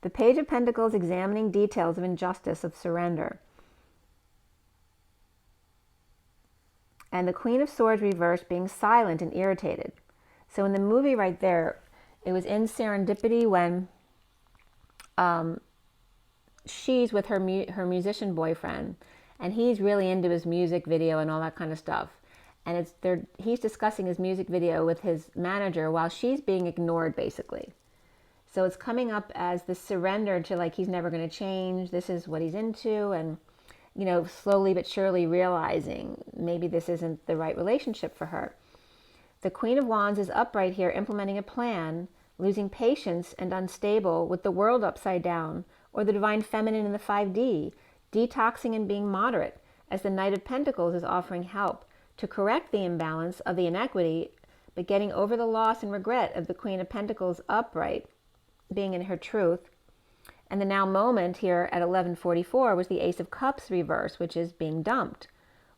The Page of Pentacles examining details of injustice of surrender. And the Queen of Swords reversed, being silent and irritated. So in the movie right there, it was in Serendipity when she's with her musician boyfriend, And he's really into his music video and all that kind of stuff. And he's discussing his music video with his manager while she's being ignored, basically. So it's coming up as the surrender to, like, he's never going to change. This is what he's into. And, slowly but surely realizing maybe this isn't the right relationship for her. The Queen of Wands is upright here, implementing a plan, losing patience and unstable with the world upside down, or the divine feminine in the 5D, detoxing and being moderate, as the Knight of Pentacles is offering help to correct the imbalance of the inequity, but getting over the loss and regret of the Queen of Pentacles upright, being in her truth. And the now moment here at 11:44 was the Ace of Cups reverse, which is being dumped,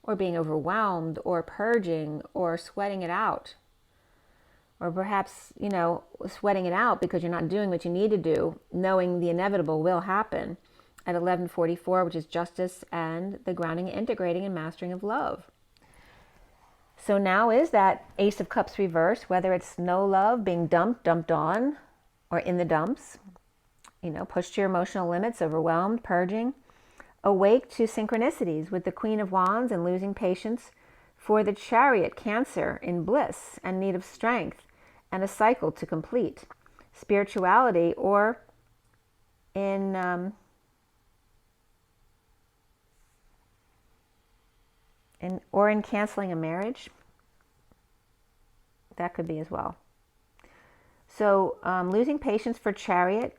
or being overwhelmed, or purging, or sweating it out. Or perhaps, sweating it out because you're not doing what you need to do, knowing the inevitable will happen at 11:44, which is justice and the grounding, integrating, and mastering of love. So now is that Ace of Cups reverse, whether it's no love, being dumped on, or in the dumps, pushed to your emotional limits, overwhelmed, purging. Awake to synchronicities with the Queen of Wands and losing patience for the Chariot, Cancer, in bliss and need of strength and a cycle to complete. Spirituality, or in canceling a marriage. That could be as well. So losing patience for Chariot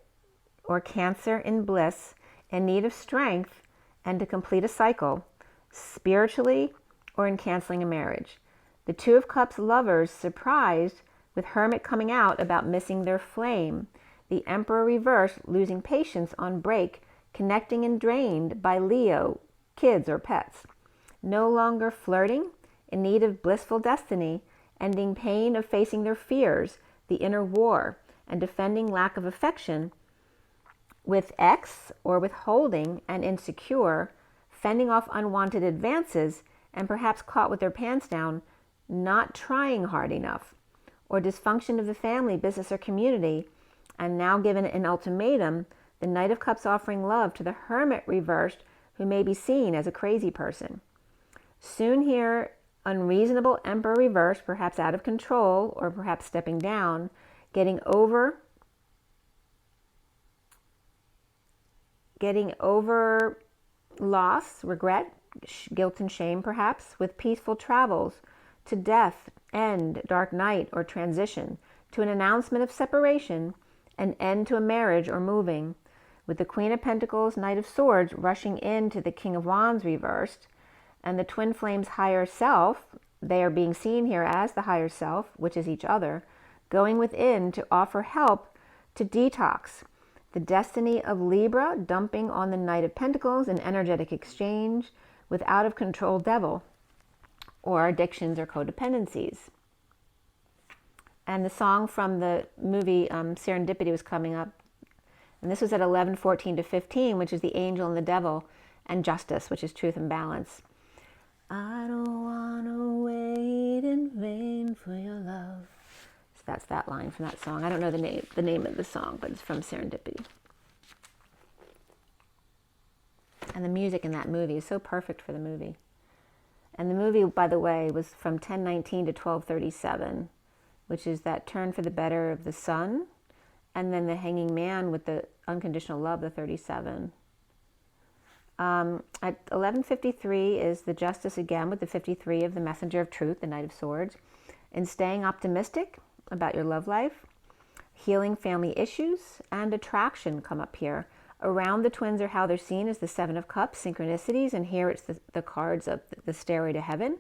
or Cancer in bliss and need of strength and to complete a cycle, spiritually or in canceling a marriage. The Two of Cups lovers surprised with Hermit coming out about missing their flame. The Emperor reverse, losing patience on break, connecting and drained by Leo, kids or pets. No longer flirting, in need of blissful destiny, ending pain of facing their fears, the inner war, and defending lack of affection with X or withholding and insecure, fending off unwanted advances, and perhaps caught with their pants down, not trying hard enough, or dysfunction of the family, business, or community, and now given an ultimatum, the Knight of Cups offering love to the Hermit reversed, who may be seen as a crazy person. Soon here, unreasonable Emperor reversed, perhaps out of control, or perhaps stepping down, getting over loss, regret, guilt and shame perhaps, with peaceful travels to death, end, dark night, or transition, to an announcement of separation, an end to a marriage or moving, with the Queen of Pentacles, Knight of Swords rushing into the King of Wands reversed, and the Twin Flames higher self, they are being seen here as the higher self, which is each other, going within to offer help to detox. The destiny of Libra dumping on the Knight of Pentacles, an energetic exchange with out of control devil, or addictions or codependencies. And the song from the movie Serendipity was coming up, and this was at 11:14 to 15, which is the angel and the devil, and justice, which is truth and balance. I don't want to wait in vain for your love. So that's that line from that song. I don't know the name of the song, but it's from Serendipity. And the music in that movie is so perfect for the movie. And the movie, by the way, was from 10:19 to 12:37, which is that turn for the better of the sun, and then the hanging man with the unconditional love, the 37. At 11:53 is the justice again with the 53 of the messenger of truth, the Knight of Swords, and staying optimistic about your love life, healing family issues, and attraction come up here. Around the twins are how they're seen as the Seven of Cups, synchronicities, and here it's the cards of the stairway to heaven,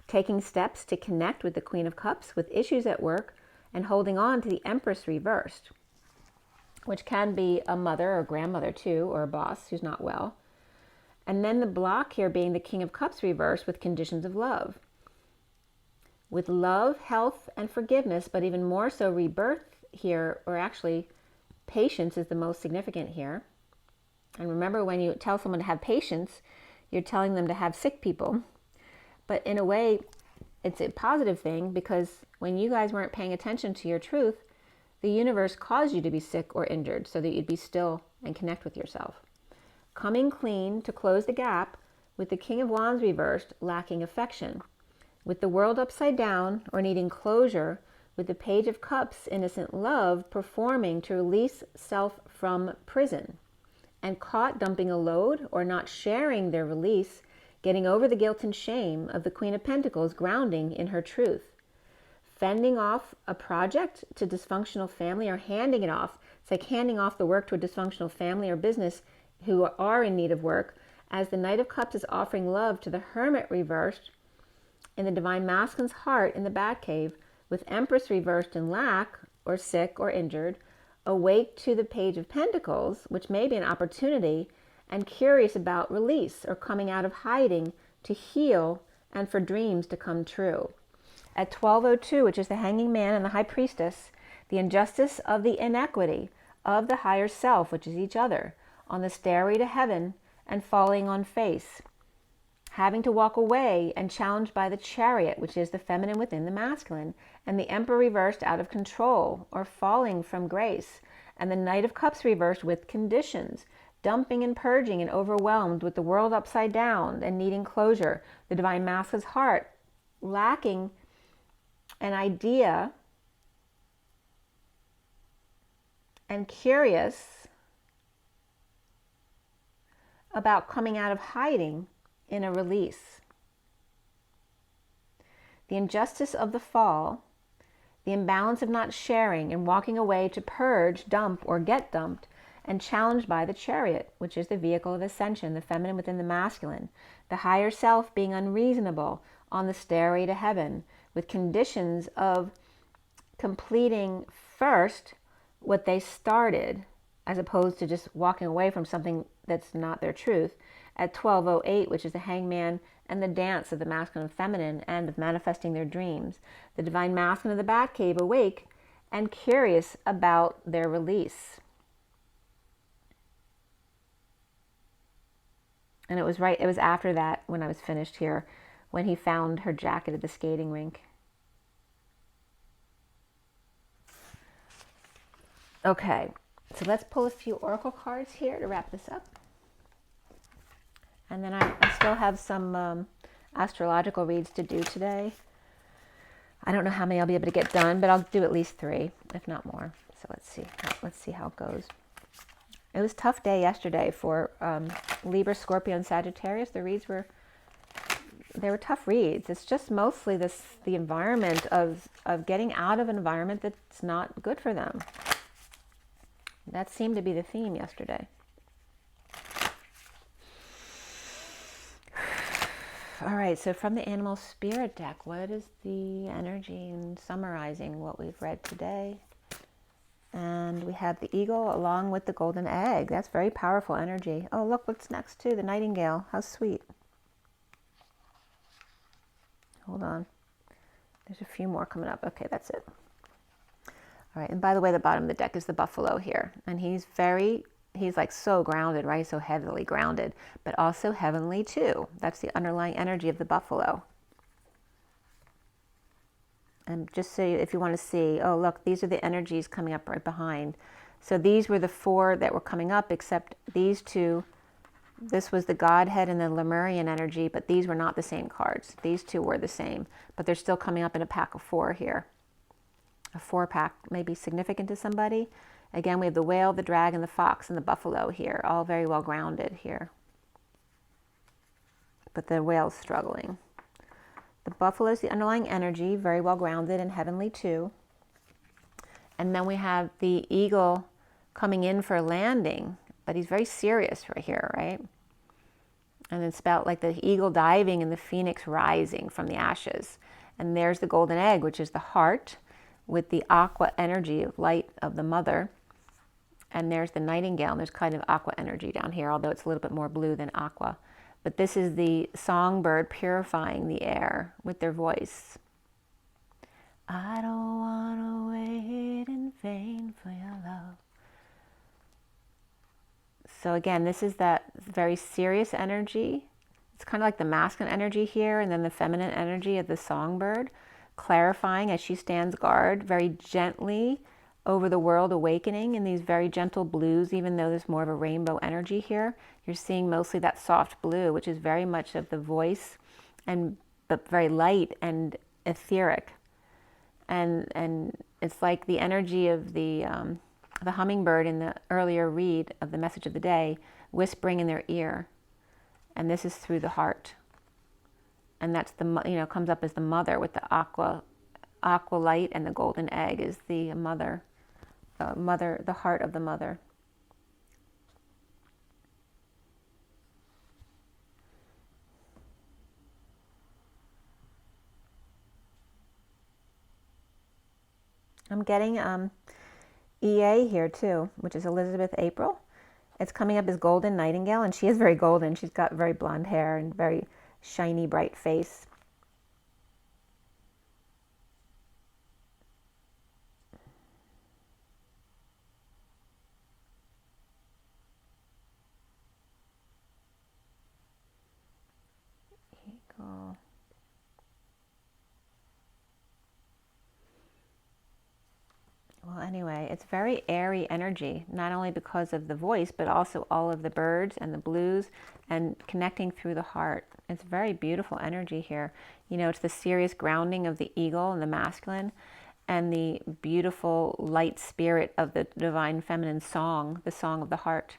taking steps to connect with the Queen of Cups with issues at work, and holding on to the Empress reversed, which can be a mother or grandmother too, or a boss who's not well. And then the block here being the King of Cups reversed with conditions of love. With love, health, and forgiveness, but even more so rebirth here, or actually patience is the most significant here. And remember, when you tell someone to have patience, you're telling them to have sick people. But in a way, it's a positive thing, because when you guys weren't paying attention to your truth, the universe caused you to be sick or injured so that you'd be still and connect with yourself. Coming clean to close the gap with the King of Wands reversed, lacking affection. With the World upside down, or needing closure, with the Page of Cups, innocent love, performing to release self from prison. And caught dumping a load or not sharing their release, getting over the guilt and shame of the Queen of Pentacles, grounding in her truth. Fending off a project to dysfunctional family, or handing it off. It's like handing off the work to a dysfunctional family or business who are in need of work, as the Knight of Cups is offering love to the Hermit reversed in the Divine Masculine's heart in the Batcave, with Empress reversed in lack, or sick, or injured, awake to the Page of Pentacles, which may be an opportunity, and curious about release, or coming out of hiding to heal and for dreams to come true. At 12:02, which is the Hanging Man and the High Priestess, the injustice of the inequity of the higher self, which is each other, on the stairway to heaven and falling on face. Having to walk away and challenged by the Chariot, which is the feminine within the masculine, and the Emperor reversed out of control, or falling from grace, and the Knight of Cups reversed with conditions, dumping and purging and overwhelmed with the World upside down and needing closure, the Divine Masculine's heart lacking an idea and curious about coming out of hiding in a release. The injustice of the fall, the imbalance of not sharing and walking away to purge, dump, or get dumped, and challenged by the Chariot, which is the vehicle of ascension, the feminine within the masculine, the higher self being unreasonable on the stairway to heaven, with conditions of completing first what they started, as opposed to just walking away from something that's not their truth, at 12:08, which is the Hangman and the dance of the masculine and feminine, and of manifesting their dreams. The Divine Masculine of the Batcave awake and curious about their release. And it was after that, when I was finished here, when he found her jacket at the skating rink. Okay, so let's pull a few oracle cards here to wrap this up. And then I still have some astrological reads to do today. I don't know how many I'll be able to get done, but I'll do at least 3, if not more. So let's see how it goes. It was a tough day yesterday for Libra, Scorpio, and Sagittarius. The reads were tough reads. It's just mostly the environment of getting out of an environment that's not good for them. That seemed to be the theme yesterday. All right, so from the Animal Spirit deck, what is the energy in summarizing what we've read today? And we have the Eagle along with the Golden Egg. That's very powerful energy. Oh, look what's next too, the Nightingale. How sweet. Hold on. There's a few more coming up. Okay, that's it. All right, and by the way, the bottom of the deck is the Buffalo here. And he's like so grounded, right? So heavily grounded, but also heavenly too. That's the underlying energy of the Buffalo. And just so if you want to see, oh, look, these are the energies coming up right behind. So these were the 4 that were coming up, except these 2, this was the Godhead and the Lemurian energy, but these were not the same cards. These 2 were the same, but they're still coming up in a pack of 4 here. A 4-pack may be significant to somebody. Again, we have the Whale, the Dragon, the Fox, and the Buffalo here, all very well grounded here. But the Whale's struggling. The Buffalo is the underlying energy, very well grounded and heavenly too. And then we have the Eagle coming in for a landing, but he's very serious right here, right? And it's about like the eagle diving and the phoenix rising from the ashes. And there's the Golden Egg, which is the heart with the aqua energy of light of the mother. And there's the Nightingale, and there's kind of aqua energy down here, although it's a little bit more blue than aqua. But this is the songbird purifying the air with their voice. I don't want to wait in vain for your love. So again, this is that very serious energy. It's kind of like the masculine energy here, and then the feminine energy of the songbird, clarifying as she stands guard very gently over the world awakening in these very gentle blues, even though there's more of a rainbow energy here. You're seeing mostly that soft blue, which is very much of the voice, but very light and etheric. And it's like the energy of the hummingbird in the earlier read of the message of the day, whispering in their ear. And this is through the heart. And that's comes up as the mother with the aqua light, and the golden egg is the mother, the heart of the mother. I'm getting EA here too, which is Elizabeth April. It's coming up as Golden Nightingale, and she is very golden. She's got very blonde hair and very shiny, bright face. Here you go. Well, anyway, it's very airy energy, not only because of the voice, but also all of the birds and the blues and connecting through the heart. It's very beautiful energy here. It's the serious grounding of the eagle and the masculine, and the beautiful light spirit of the divine feminine song, the song of the heart.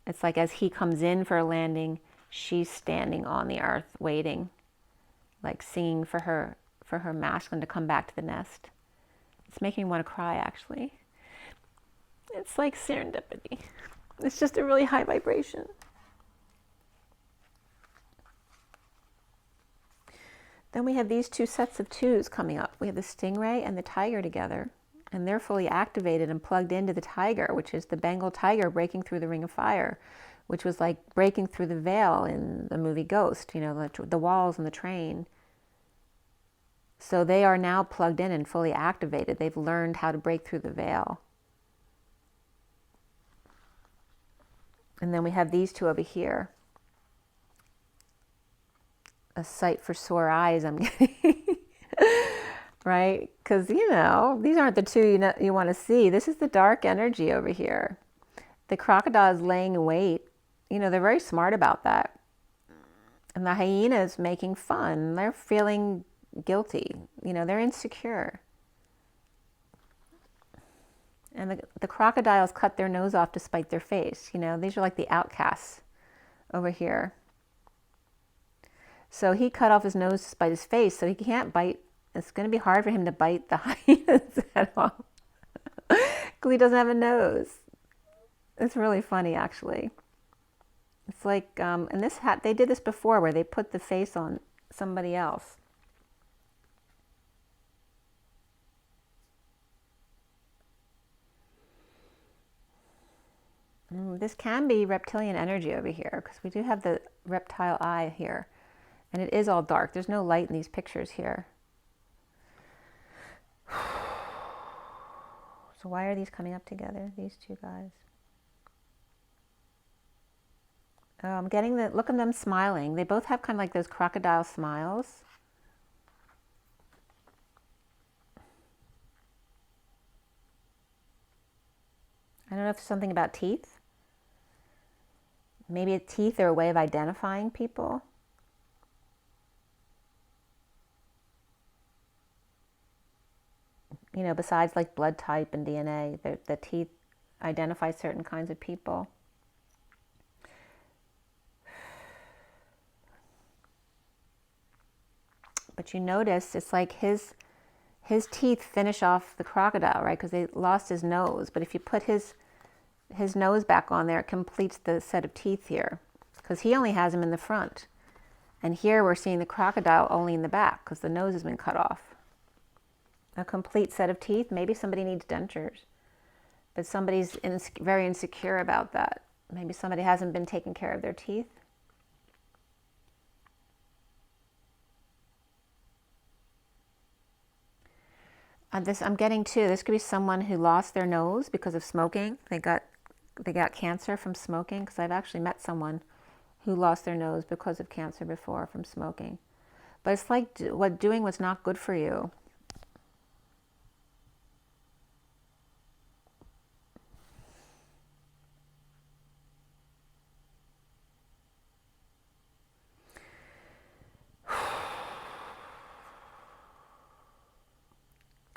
It's like as he comes in for a landing, she's standing on the earth waiting, like singing for her masculine to come back to the nest. It's making me want to cry, actually. It's like serendipity. It's just a really high vibration. Then we have these two sets of twos coming up. We have the stingray and the tiger together, and they're fully activated and plugged into the tiger, which is the Bengal tiger breaking through the ring of fire, which was like breaking through the veil in the movie Ghost, the walls in the train. So they are now plugged in and fully activated. They've learned how to break through the veil. And then we have these two over here. A sight for sore eyes, I'm getting. Right? Because, these aren't the two you want to see. This is the dark energy over here. The crocodile is laying in wait. They're very smart about that. And the hyena is making fun. They're feeling guilty. They're insecure. And the crocodiles cut their nose off to spite their face. These are like the outcasts over here. So he cut off his nose to spite his face, so he can't bite. It's going to be hard for him to bite the hyena's head off because he doesn't have a nose. It's really funny, actually. It's like, and this hat, they did this before where they put the face on somebody else. This can be reptilian energy over here, because we do have the reptile eye here. And it is all dark. There's no light in these pictures here. So why are these coming up together, these two guys? Oh, I'm getting look at them smiling. They both have kind of like those crocodile smiles. I don't know if there's something about teeth. Maybe teeth are a way of identifying people. Besides like blood type and DNA, the teeth identify certain kinds of people. But you notice it's like his teeth finish off the crocodile, right? Because they lost his nose. But if you put his nose back on there, it completes the set of teeth here. Because he only has them in the front. And here we're seeing the crocodile only in the back, because the nose has been cut off. A complete set of teeth. Maybe somebody needs dentures. But somebody's very insecure about that. Maybe somebody hasn't been taking care of their teeth. I'm getting too, this could be someone who lost their nose because of smoking. They got cancer from smoking, because I've actually met someone who lost their nose because of cancer before from smoking. But it's like doing what's not good for you.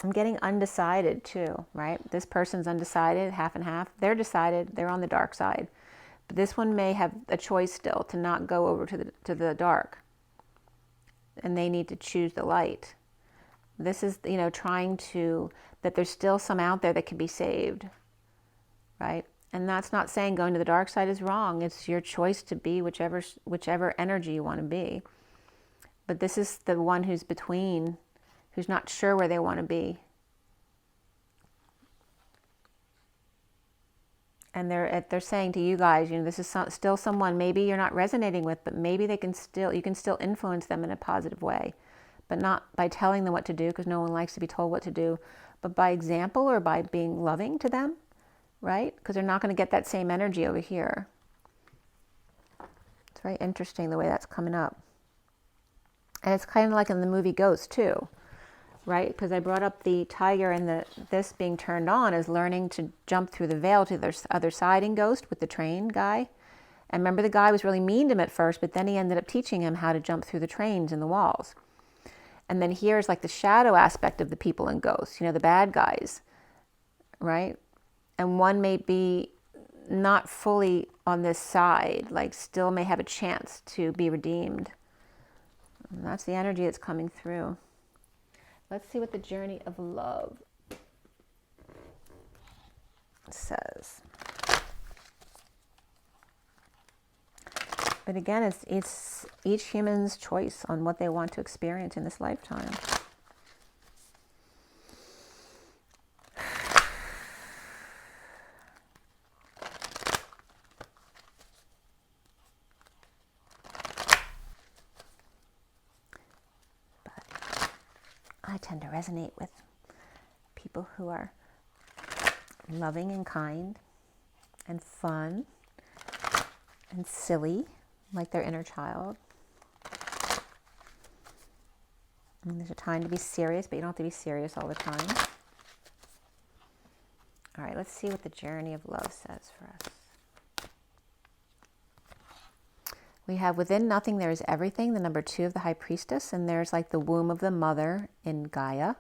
I'm getting undecided too, right? This person's undecided, half and half. They're decided, they're on the dark side. But this one may have a choice still to not go over to the dark. And they need to choose the light. This is, trying to, that there's still some out there that can be saved, right? And that's not saying going to the dark side is wrong. It's your choice to be whichever energy you want to be. But this is the one who's between, who's not sure where they want to be. And they're saying to you guys, this is still someone maybe you're not resonating with, but maybe you can still influence them in a positive way. But not by telling them what to do, because no one likes to be told what to do, but by example or by being loving to them, right? Because they're not going to get that same energy over here. It's very interesting the way that's coming up. And it's kind of like in the movie Ghost too, right? Because I brought up the tiger and this being turned on as learning to jump through the veil to the other side in Ghost with the train guy. And remember, the guy was really mean to him at first, but then he ended up teaching him how to jump through the trains and the walls. And then here's like the shadow aspect of the people in Ghost, the bad guys, right? And one may be not fully on this side, like still may have a chance to be redeemed. And that's the energy that's coming through. Let's see what the journey of love says. But again, it's each human's choice on what they want to experience in this lifetime. But I tend to resonate with people who are loving and kind and fun and silly, like their inner child. And there's a time to be serious, but you don't have to be serious all the time. All right, let's see what the journey of love says for us. We have within nothing there is everything, the number 2 of the High Priestess, and there's like the womb of the mother in Gaia.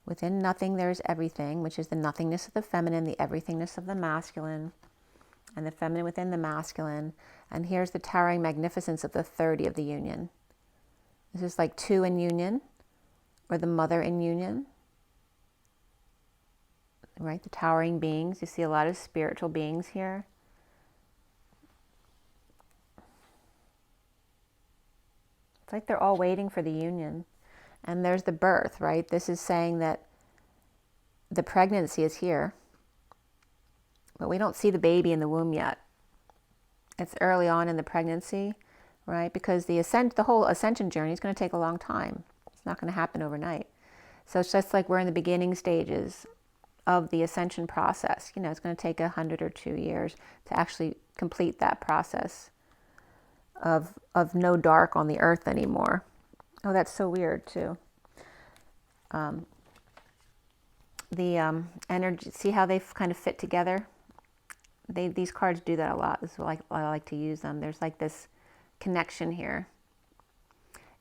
Within nothing there is everything, which is the nothingness of the feminine, the everythingness of the masculine, and the feminine within the masculine. And here's the towering magnificence of the 30 of the union. This is like 2 in union, or the mother in union, right? The towering beings. You see a lot of spiritual beings here. It's like they're all waiting for the union. And there's the birth, right? This is saying that the pregnancy is here, but we don't see the baby in the womb yet. It's early on in the pregnancy, right? Because the whole ascension journey is going to take a long time. It's not going to happen overnight. So it's just like we're in the beginning stages of the ascension process. It's going to take 100 or 2 years to actually complete that process of no dark on the earth anymore. Oh, that's so weird too. The energy, see how they kind of fit together? These cards do that a lot. This is why I like to use them. There's like this connection here.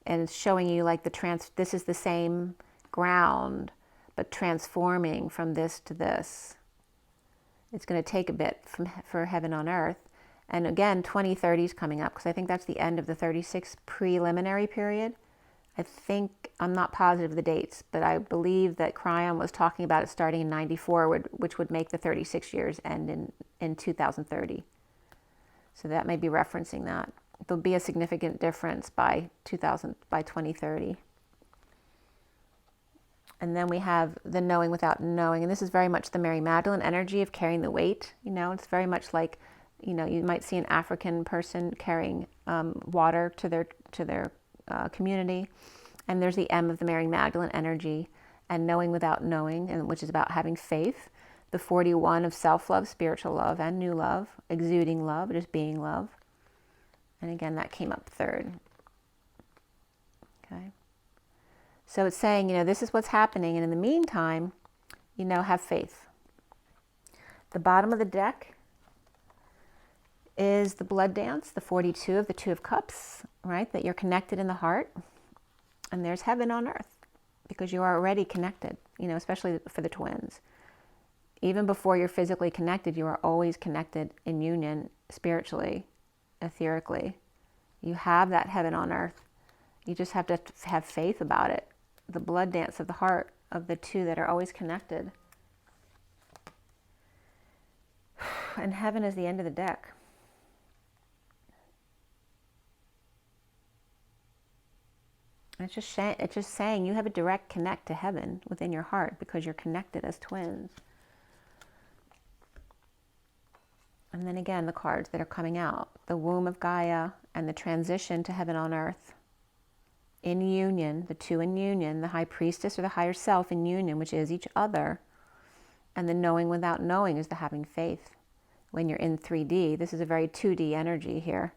And it's showing you like this is the same ground, but transforming from this to this. It's going to take a bit for heaven on earth. And again, 2030 is coming up, because I think that's the end of the 36 preliminary period. I'm not positive of the dates, but I believe that Cryon was talking about it starting in 94, which would make the 36 years end in 2030. So that may be referencing that. There'll be a significant difference by 2030. And then we have the knowing without knowing. And this is very much the Mary Magdalene energy of carrying the weight. It's very much like, you might see an African person carrying water to their community. And there's the M of the Mary Magdalene energy, and knowing without knowing, and which is about having faith. The 41 of self-love, spiritual love, and new love, exuding love, just being love. And again, that came up third. Okay. So it's saying, this is what's happening, and in the meantime, have faith. The bottom of the deck is the blood dance, the 42 of the 2 of Cups, right? That you're connected in the heart. And there's heaven on earth. because you are already connected, especially for the twins. Even before you're physically connected, you are always connected in union, spiritually, etherically. You have that heaven on earth. You just have to have faith about it. The blood dance of the heart of the two that are always connected. And heaven is the end of the deck. It's just saying you have a direct connect to heaven within your heart because you're connected as twins. And then again, the cards that are coming out. The womb of Gaia and the transition to heaven on earth. In union, the two in union, the high priestess or the higher self in union, which is each other. And the knowing without knowing is the having faith. When you're in 3D, this is a very 2D energy here.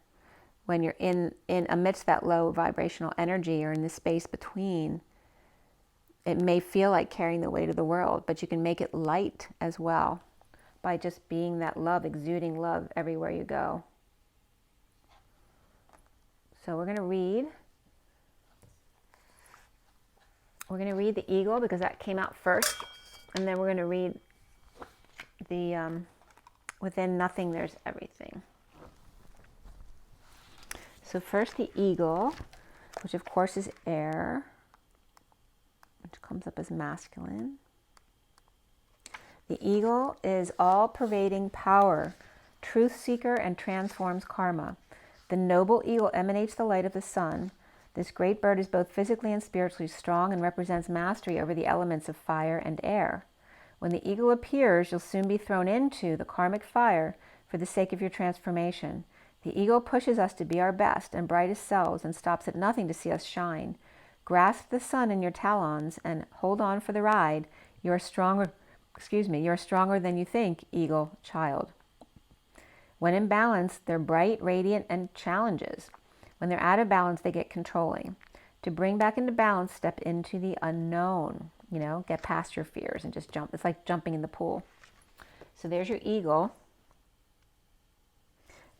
When you're in amidst that low vibrational energy or in the space between, it may feel like carrying the weight of the world, but you can make it light as well by just being that love, exuding love everywhere you go. So we're going to read the eagle because that came out first, and then we're going to read the within nothing there's everything. So first the eagle, which of course is air, which comes up as masculine. The eagle is all-pervading power, truth seeker, and transforms karma. The noble eagle emanates the light of the sun. This great bird is both physically and spiritually strong and represents mastery over the elements of fire and air. When the eagle appears, you'll soon be thrown into the karmic fire for the sake of your transformation. The eagle pushes us to be our best and brightest selves and stops at nothing to see us shine. Grasp the sun in your talons and hold on for the ride. You're stronger than you think, eagle child. When in balance, they're bright, radiant, and challenges. When they're out of balance, they get controlling. To bring back into balance, step into the unknown. Get past your fears and just jump. It's like jumping in the pool. So there's your eagle.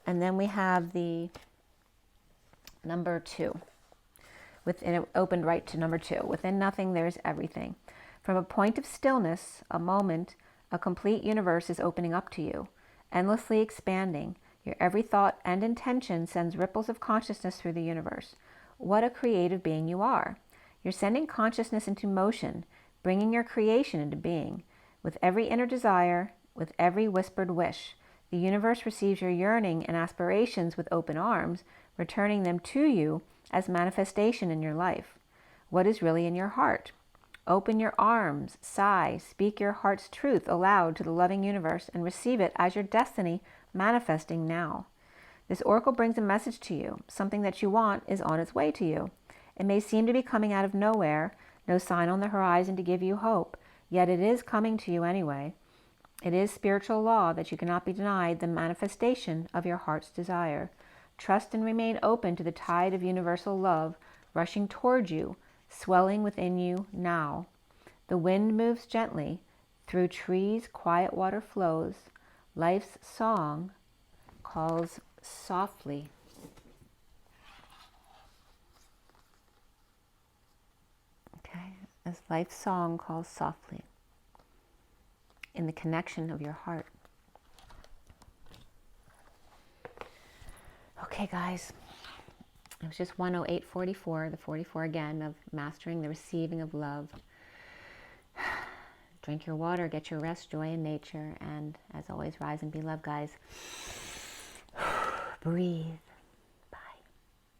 And then we have the number 2. And it opened right to number 2. Within nothing, there's everything. From a point of stillness, a moment, a complete universe is opening up to you, endlessly expanding. Your every thought and intention sends ripples of consciousness through the universe. What a creative being you are. You're sending consciousness into motion, bringing your creation into being. With every inner desire, with every whispered wish, the universe receives your yearning and aspirations with open arms, returning them to you as manifestation in your life. What is really in your heart? Open your arms, sigh, speak your heart's truth aloud to the loving universe and receive it as your destiny manifesting now. This oracle brings a message to you. Something that you want is on its way to you. It may seem to be coming out of nowhere, no sign on the horizon to give you hope, yet it is coming to you anyway. It is spiritual law that you cannot be denied the manifestation of your heart's desire. Trust and remain open to the tide of universal love rushing toward you, swelling within you now. The wind moves gently. Through trees, quiet water flows. Life's song calls softly. Okay, as life's song calls softly in the connection of your heart. Okay, guys. It was just 108.44, the 44 again of mastering the receiving of love. Drink your water, get your rest, joy in nature, and as always, rise and be love, guys. Breathe.